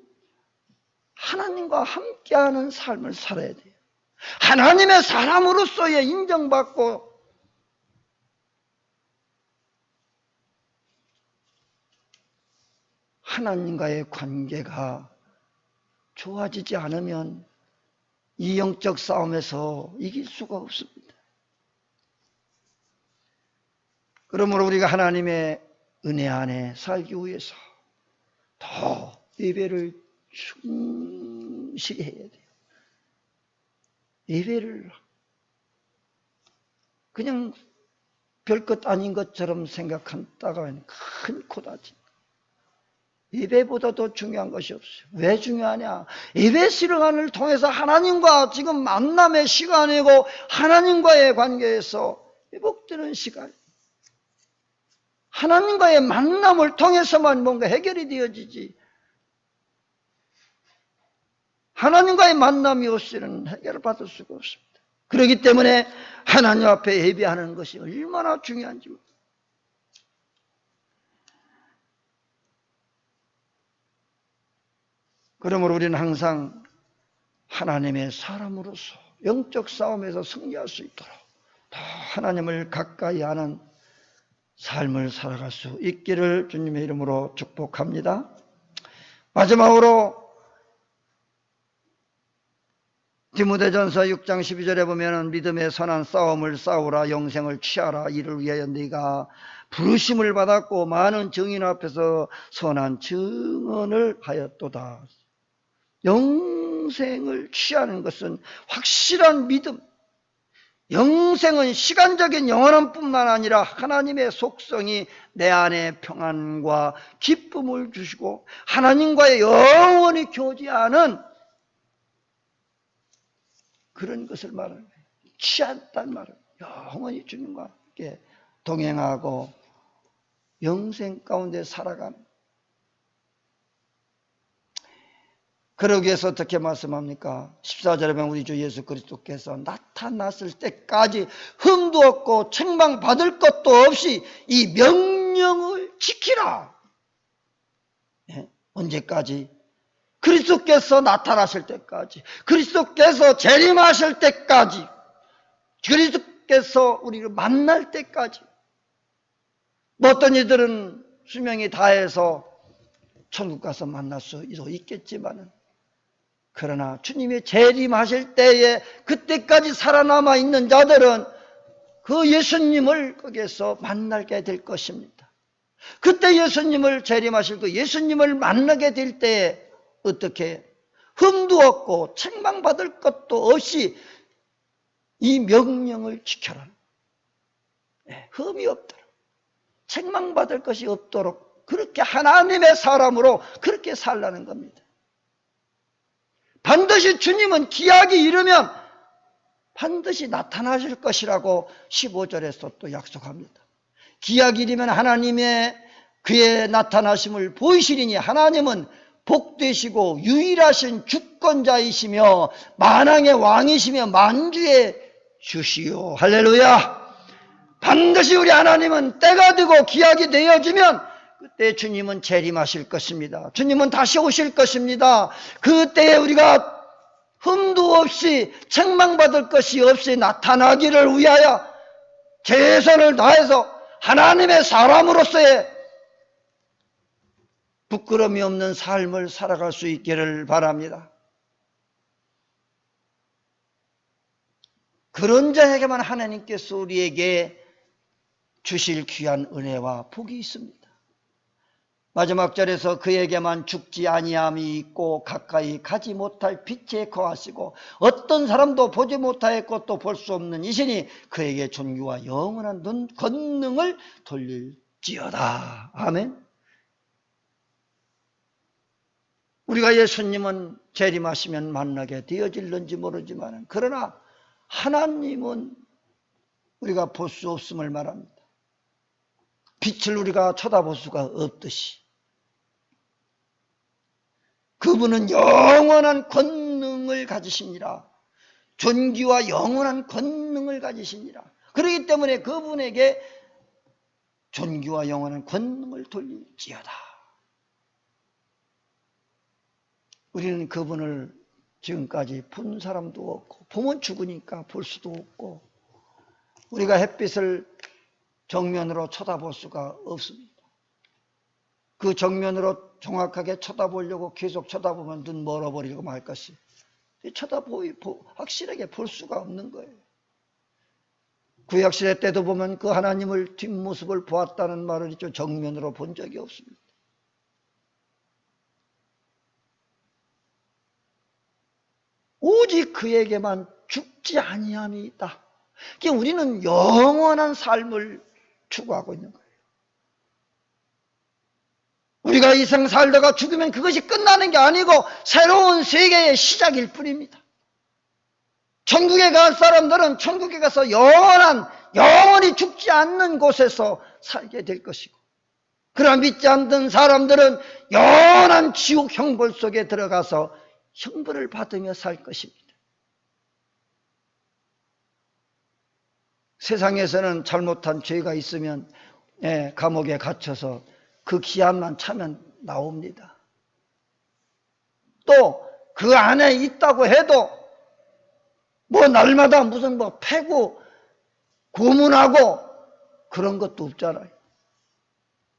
하나님과 함께하는 삶을 살아야 돼요. 하나님의 사람으로서의 인정받고 하나님과의 관계가 좋아지지 않으면 이 영적 싸움에서 이길 수가 없습니다. 그러므로 우리가 하나님의 은혜 안에 살기 위해서 더 예배를 충실히 해야 돼요. 예배를 그냥 별것 아닌 것처럼 생각한다가 큰 코다지. 예배보다 더 중요한 것이 없어요. 왜 중요하냐? 예배 시간을 통해서 하나님과 지금 만남의 시간이고 하나님과의 관계에서 회복되는 시간, 하나님과의 만남을 통해서만 뭔가 해결이 되어지지, 하나님과의 만남이 없이는 해결을 받을 수가 없습니다. 그렇기 때문에 하나님 앞에 예배하는 것이 얼마나 중요한지. 그러므로 우리는 항상 하나님의 사람으로서 영적 싸움에서 승리할 수 있도록 더 하나님을 가까이 하는 삶을 살아갈 수 있기를 주님의 이름으로 축복합니다. 마지막으로 디모데전서 6장 12절에 보면 믿음의 선한 싸움을 싸우라, 영생을 취하라. 이를 위하여 네가 부르심을 받았고 많은 증인 앞에서 선한 증언을 하였도다. 영생을 취하는 것은 확실한 믿음. 영생은 시간적인 영원한 뿐만 아니라 하나님의 속성이 내 안에 평안과 기쁨을 주시고 하나님과의 영원히 교제하는 그런 것을 말하는 거예요. 취한다는 말은 영원히 주님과 함께 동행하고 영생 가운데 살아가는. 그러기 위해서 어떻게 말씀합니까? 14절에 보면 우리 주 예수 그리스도께서 나타났을 때까지 흠도 없고 책망받을 것도 없이 이 명령을 지키라. 언제까지? 그리스도께서 나타나실 때까지, 그리스도께서 재림하실 때까지, 그리스도께서 우리를 만날 때까지. 어떤 이들은 수명이 다해서 천국 가서 만날 수도 있겠지만은, 그러나 주님이 재림하실 때에 그때까지 살아남아 있는 자들은 그 예수님을 거기에서 만나게 될 것입니다. 그때 예수님을 재림하실 그 예수님을 만나게 될 때에 어떻게 흠도 없고 책망받을 것도 없이 이 명령을 지켜라. 흠이 없도록, 책망받을 것이 없도록 그렇게 하나님의 사람으로 그렇게 살라는 겁니다. 반드시 주님은 기약이 이르면 반드시 나타나실 것이라고 15절에서 또 약속합니다. 기약이 이르면 하나님의 그의 나타나심을 보이시리니 하나님은 복되시고 유일하신 주권자이시며 만왕의 왕이시며 만주의 주시오. 할렐루야. 반드시 우리 하나님은 때가 되고 기약이 되어지면 그때 주님은 재림하실 것입니다. 주님은 다시 오실 것입니다. 그때에 우리가 흠도 없이 책망받을 것이 없이 나타나기를 위하여 최선을 다해서 하나님의 사람으로서의 부끄러움이 없는 삶을 살아갈 수 있기를 바랍니다. 그런 자에게만 하나님께서 우리에게 주실 귀한 은혜와 복이 있습니다. 마지막 절에서 그에게만 죽지 아니함이 있고 가까이 가지 못할 빛에 거하시고 어떤 사람도 보지 못하였고 또 볼 수 없는 이신이 그에게 존귀와 영원한 권능을 돌릴지어다. 아멘. 우리가 예수님은 재림하시면 만나게 되어질는지 모르지만 그러나 하나님은 우리가 볼 수 없음을 말합니다. 빛을 우리가 쳐다볼 수가 없듯이 그분은 영원한 권능을 가지시니라. 존귀와 영원한 권능을 가지시니라. 그렇기 때문에 그분에게 존귀와 영원한 권능을 돌릴지어다. 우리는 그분을 지금까지 본 사람도 없고 보면 죽으니까 볼 수도 없고 우리가 햇빛을 정면으로 쳐다볼 수가 없습니다. 그 정면으로 정확하게 쳐다보려고 계속 쳐다보면 눈 멀어버리고 말 것이 확실하게 볼 수가 없는 거예요. 구약시대 때도 보면 그 하나님을 뒷모습을 보았다는 말을 있죠. 정면으로 본 적이 없습니다. 오직 그에게만 죽지 아니함이 있다. 그러니까 우리는 영원한 삶을 추구하고 있는 거예요. 우리가 이 생 살다가 죽으면 그것이 끝나는 게 아니고 새로운 세계의 시작일 뿐입니다. 천국에 갈 사람들은 천국에 가서 영원히 죽지 않는 곳에서 살게 될 것이고 그러나 믿지 않는 사람들은 영원한 지옥 형벌 속에 들어가서 형벌을 받으며 살 것입니다. 세상에서는 잘못한 죄가 있으면 감옥에 갇혀서 그 기한만 차면 나옵니다. 또 그 안에 있다고 해도 날마다 무슨 패고 고문하고 그런 것도 없잖아요.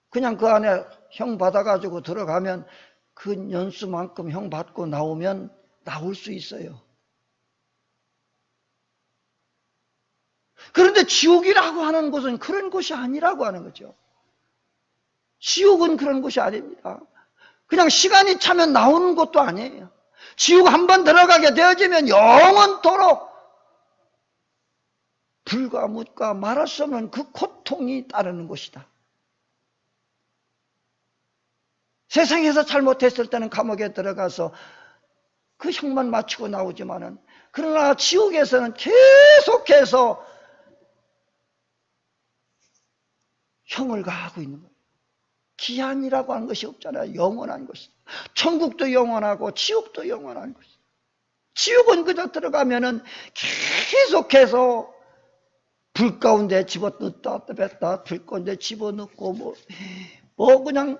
그냥 그 안에 형 받아가지고 들어가면 그 연수만큼 형 받고 나오면 나올 수 있어요. 그런데 지옥이라고 하는 곳은 그런 곳이 아니라고 하는 거죠. 지옥은 그런 곳이 아닙니다. 그냥 시간이 차면 나오는 것도 아니에요. 지옥 한번 들어가게 되어지면 영원토록 불과 묻과 말할 수 없는 그 고통이 따르는 곳이다. 세상에서 잘못했을 때는 감옥에 들어가서 그 형만 마치고 나오지만은 그러나 지옥에서는 계속해서 형을 가하고 있는 거예요. 기한이라고 하는 것이 없잖아요. 영원한 것이다. 천국도 영원하고 지옥도 영원한 것이다. 지옥은 그저 들어가면은 계속해서 불 가운데 집어넣다 뺐다 불 가운데 집어넣고 그냥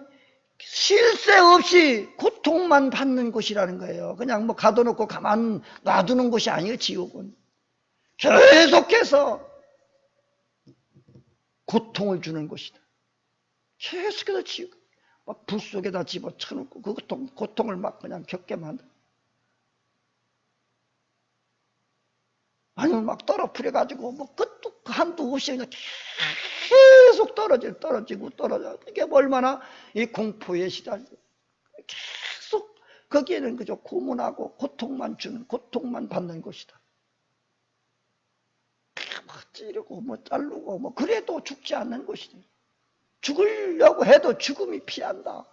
쉴 새 없이 고통만 받는 곳이라는 거예요. 그냥 가둬놓고 가만 놔두는 곳이 아니에요. 지옥은 계속해서 고통을 주는 곳이다. 계속해서 지옥 불 속에다 집어쳐놓고 그 고통을 그냥 겪게 만들어. 아니면 막 떨어뜨려가지고 뭐 끝도 한두 없이 그냥 계속 떨어지고 이게 얼마나 이 공포에 시달려 계속 거기에는 그저 고문하고 고통만 받는 것이다. 막 찌르고 뭐 자르고 뭐 그래도 죽지 않는 것이다. 죽으려고 해도 죽음이 피한다.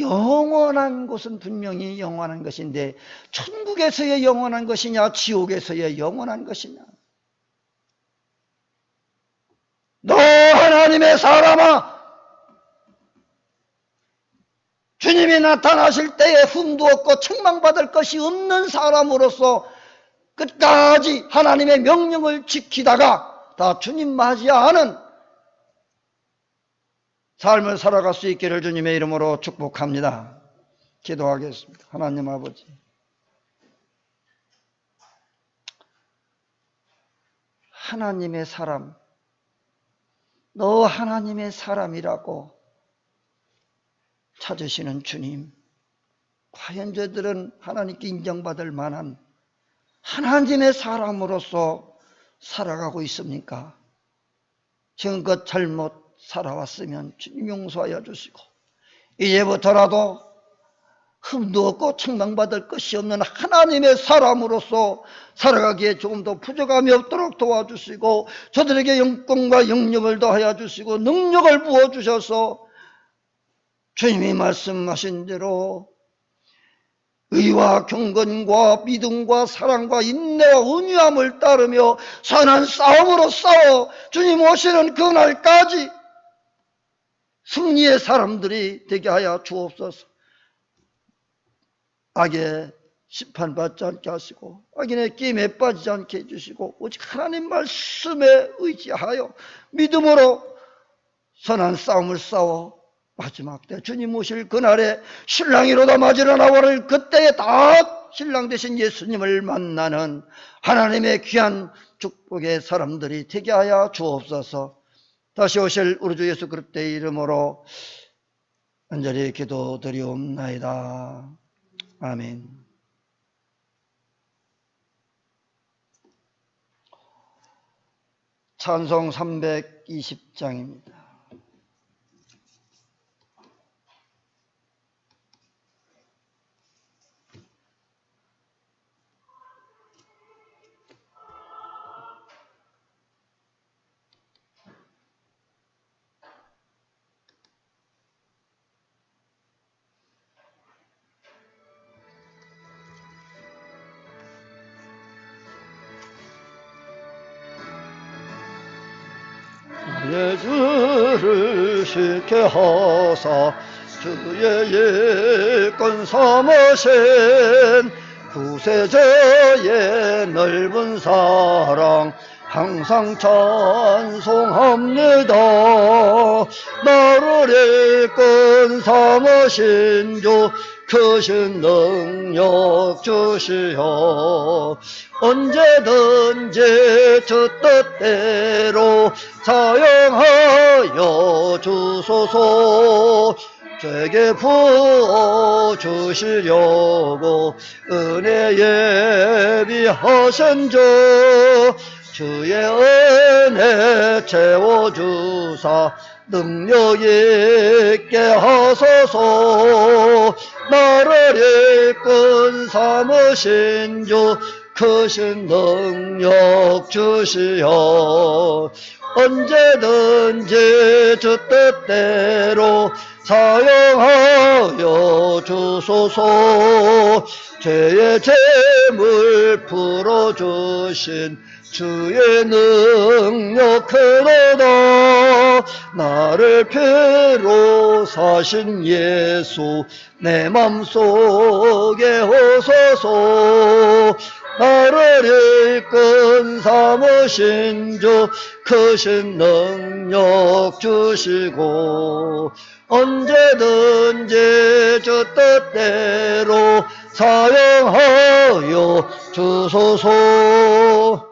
영원한 것은 분명히 영원한 것인데 천국에서의 영원한 것이냐 지옥에서의 영원한 것이냐. 너 하나님의 사람아, 주님이 나타나실 때에 흠도 없고 책망받을 것이 없는 사람으로서 끝까지 하나님의 명령을 지키다가 다 주님 맞이하는 삶을 살아갈 수 있기를 주님의 이름으로 축복합니다. 기도하겠습니다. 하나님 아버지, 하나님의 사람, 너 하나님의 사람이라고 찾으시는 주님, 과연 저들은 하나님께 인정받을 만한 하나님의 사람으로서 살아가고 있습니까? 지금껏 잘못 살아왔으면 주님 용서하여 주시고 이제부터라도 흠도 없고 책망받을 것이 없는 하나님의 사람으로서 살아가기에 조금 더 부족함이 없도록 도와주시고 저들에게 영권과 영력을 더하여 주시고 능력을 부어주셔서 주님이 말씀하신 대로 의와 경건과 믿음과 사랑과 인내와 온유함을 따르며 선한 싸움으로 싸워 주님 오시는 그날까지 승리의 사람들이 되게 하여 주옵소서. 악에 심판받지 않게 하시고 악인의 게임에 빠지지 않게 해주시고 오직 하나님 말씀에 의지하여 믿음으로 선한 싸움을 싸워 마지막 때 주님 오실 그날에 신랑이로다 맞으러 나와를 그때에 다 신랑 되신 예수님을 만나는 하나님의 귀한 축복의 사람들이 되게 하여 주옵소서. 다시 오실 우리 주 예수 그리스도의 이름으로 간절히 기도드리옵나이다. 아멘. 찬송 320장입니다. 예수를 쉽게 하사 주의 일권 삼으신 구세주의 넓은 사랑 항상 찬송합니다. 나를 일권 삼으신 주 크신 능력 주시어 언제든지 주 뜻대로 사용하여 주소서. 제게 부어주시려고 은혜 예비하신 주 주의 은혜 채워주사 능력 있게 하소서. 나를 일꾼 삼으신 주 크신 능력 주시어 언제든지 주 뜻대로 사용하여 주소서. 죄의 죄물 풀어주신 주의 능력 크도다. 나를 피로 사신 예수 내 맘속에 오소서. 나를 일꾼 삼으신 주 크신 능력 주시고 언제든지 주 뜻대로 사용하여 주소서.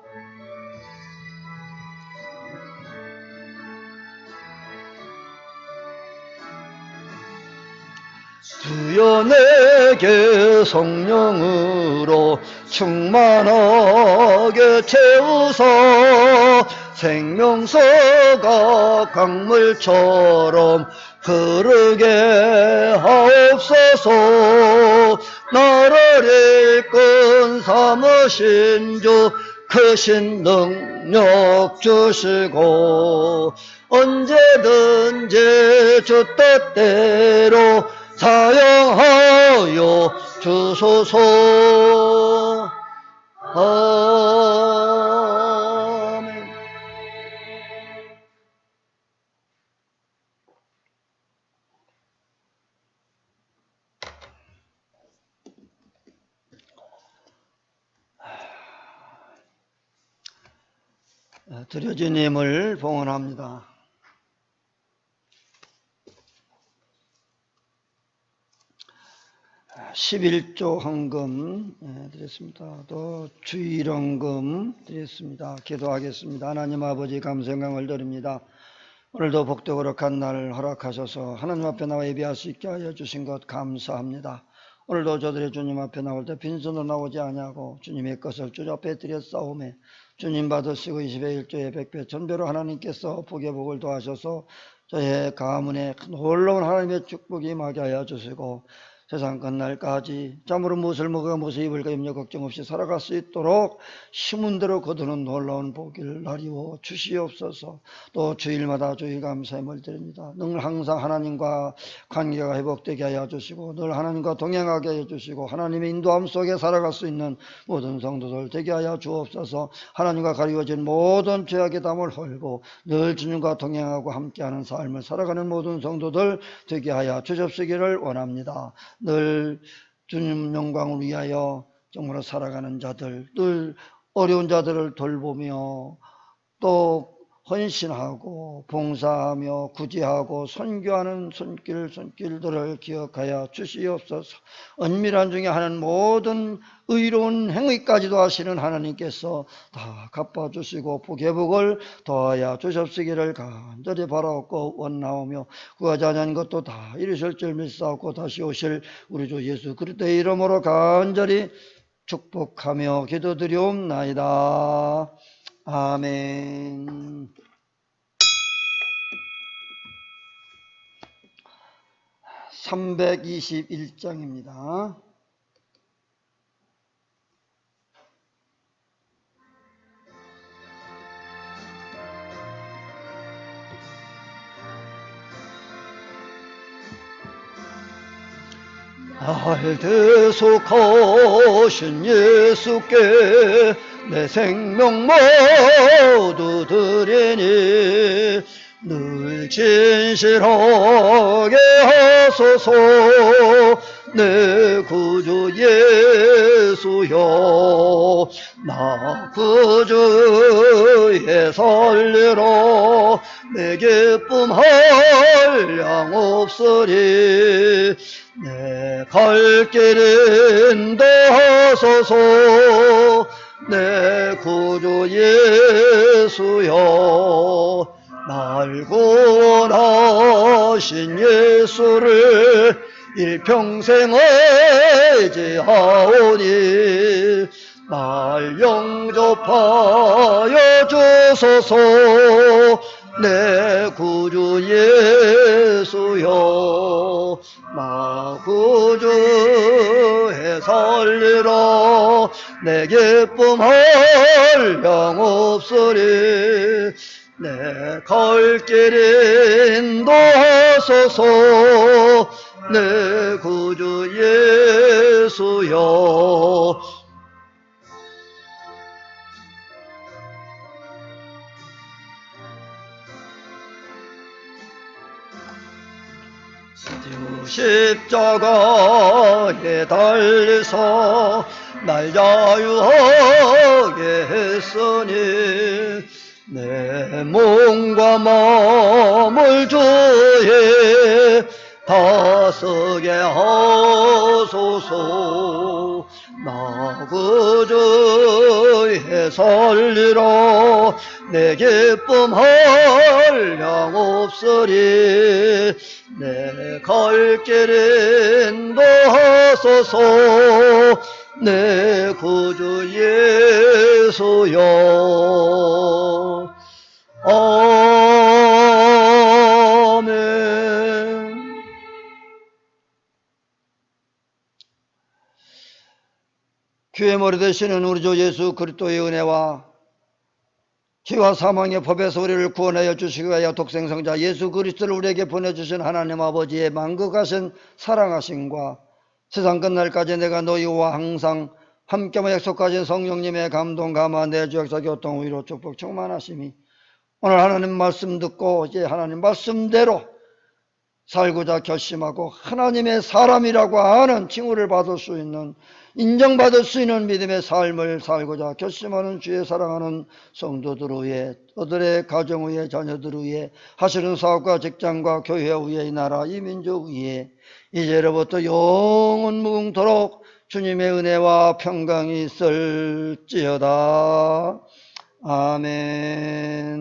주여 내게 성령으로 충만하게 채우사 생명서가 강물처럼 흐르게 하옵소서. 나를 이끈 삼으신 주 크신 능력 주시고 언제든지 주 뜻대로 사용하여 주소서. 아멘. 드려진 힘을 봉헌합니다. 11조 헌금 드렸습니다. 또 주일헌금 드렸습니다. 기도하겠습니다. 하나님 아버지 감사 영광을 드립니다. 오늘도 복되고 거룩한 날 허락하셔서 하나님 앞에 나와 예배할 수 있게 하여 주신 것 감사합니다. 오늘도 저들의 주님 앞에 나올 때 빈손으로 나오지 아니하고 주님의 것을 주 앞에 드렸사오매 주님 받으시고 20의 1조의 100배 천배로 하나님께서 복의 복을 더하셔서 저의 가문에 놀라운 하나님의 축복이 임하게 하여 주시고 세상 끝날까지 참으로 무엇을 먹어 무엇을 입을까 염려 걱정 없이 살아갈 수 있도록 힘은대로 거두는 놀라운 복을 나리워 주시옵소서. 또 주일마다 주일 감사함을 드립니다. 늘 항상 하나님과 관계가 회복되게 하여 주시고 늘 하나님과 동행하게 하여 주시고 하나님의 인도함 속에 살아갈 수 있는 모든 성도들 되게 하여 주옵소서. 하나님과 가리워진 모든 죄악의 담을 헐고 늘 주님과 동행하고 함께하는 삶을 살아가는 모든 성도들 되게 하여 주옵시기를 원합니다. 늘 주님 영광을 위하여 정말로 살아가는 자들, 늘 어려운 자들을 돌보며 또 헌신하고 봉사하며 구제하고 선교하는 손길들을 기억하여 주시옵소서. 은밀한 중에 하는 모든 의로운 행위까지도 하시는 하나님께서 다 갚아주시고 복의 복을 더하여 주셨으기를 간절히 바라옵고 원나오며 구하지 아니한 것도 다 이루실 줄 믿사옵고 다시 오실 우리 주 예수 그리스도의 이름으로 간절히 축복하며 기도드리옵나이다. 아멘. 321장입니다. 날 대속하신 예수께 내 생명 모두 드리니 늘 진실하게 하소서. 내 구주 예수여 나 구주의 살리라. 내 기쁨 한량 없으리. 내 갈 길 인도하소서. 내 구주 예수여 날 구원하신 예수를 일평생 의지하오니 날 영접하여 주소서. 내 구주 예수여 나 구주에 살리라. 내 기쁨 한량 없으리. 내 갈 길 인도하소서. 내 구주 예수여 십자가에 달려서 날 자유하게 했으니 내 몸과 마음을 주에 다스게 하소서. 나 구주에 살리라. 내 기쁨 한량없으리 내 갈 길 인도하소서 내 구주 예수여 아멘. 귀의 머리 되시는 우리 주 예수 그리스도의 은혜와 피와 사망의 법에서 우리를 구원하여 주시기 위하여 독생성자 예수 그리스도를 우리에게 보내주신 하나님 아버지의 만극하신 사랑하심과 세상 끝날까지 내가 너희와 항상 함께하며 약속하신 성령님의 감동 감화 내주 역사 교통 위로 축복 충만하심이 오늘 하나님 말씀 듣고 이제 하나님 말씀대로 살고자 결심하고 하나님의 사람이라고 하는 칭호를 받을 수 있는 인정받을 수 있는 믿음의 삶을 살고자 결심하는 주의 사랑하는 성도들 위해 그들의 가정 위에 자녀들 위해 하시는 사업과 직장과 교회 위에 이 나라 이 민족 위에 이제로부터 영원 무궁토록 주님의 은혜와 평강이 있을지어다. 아멘.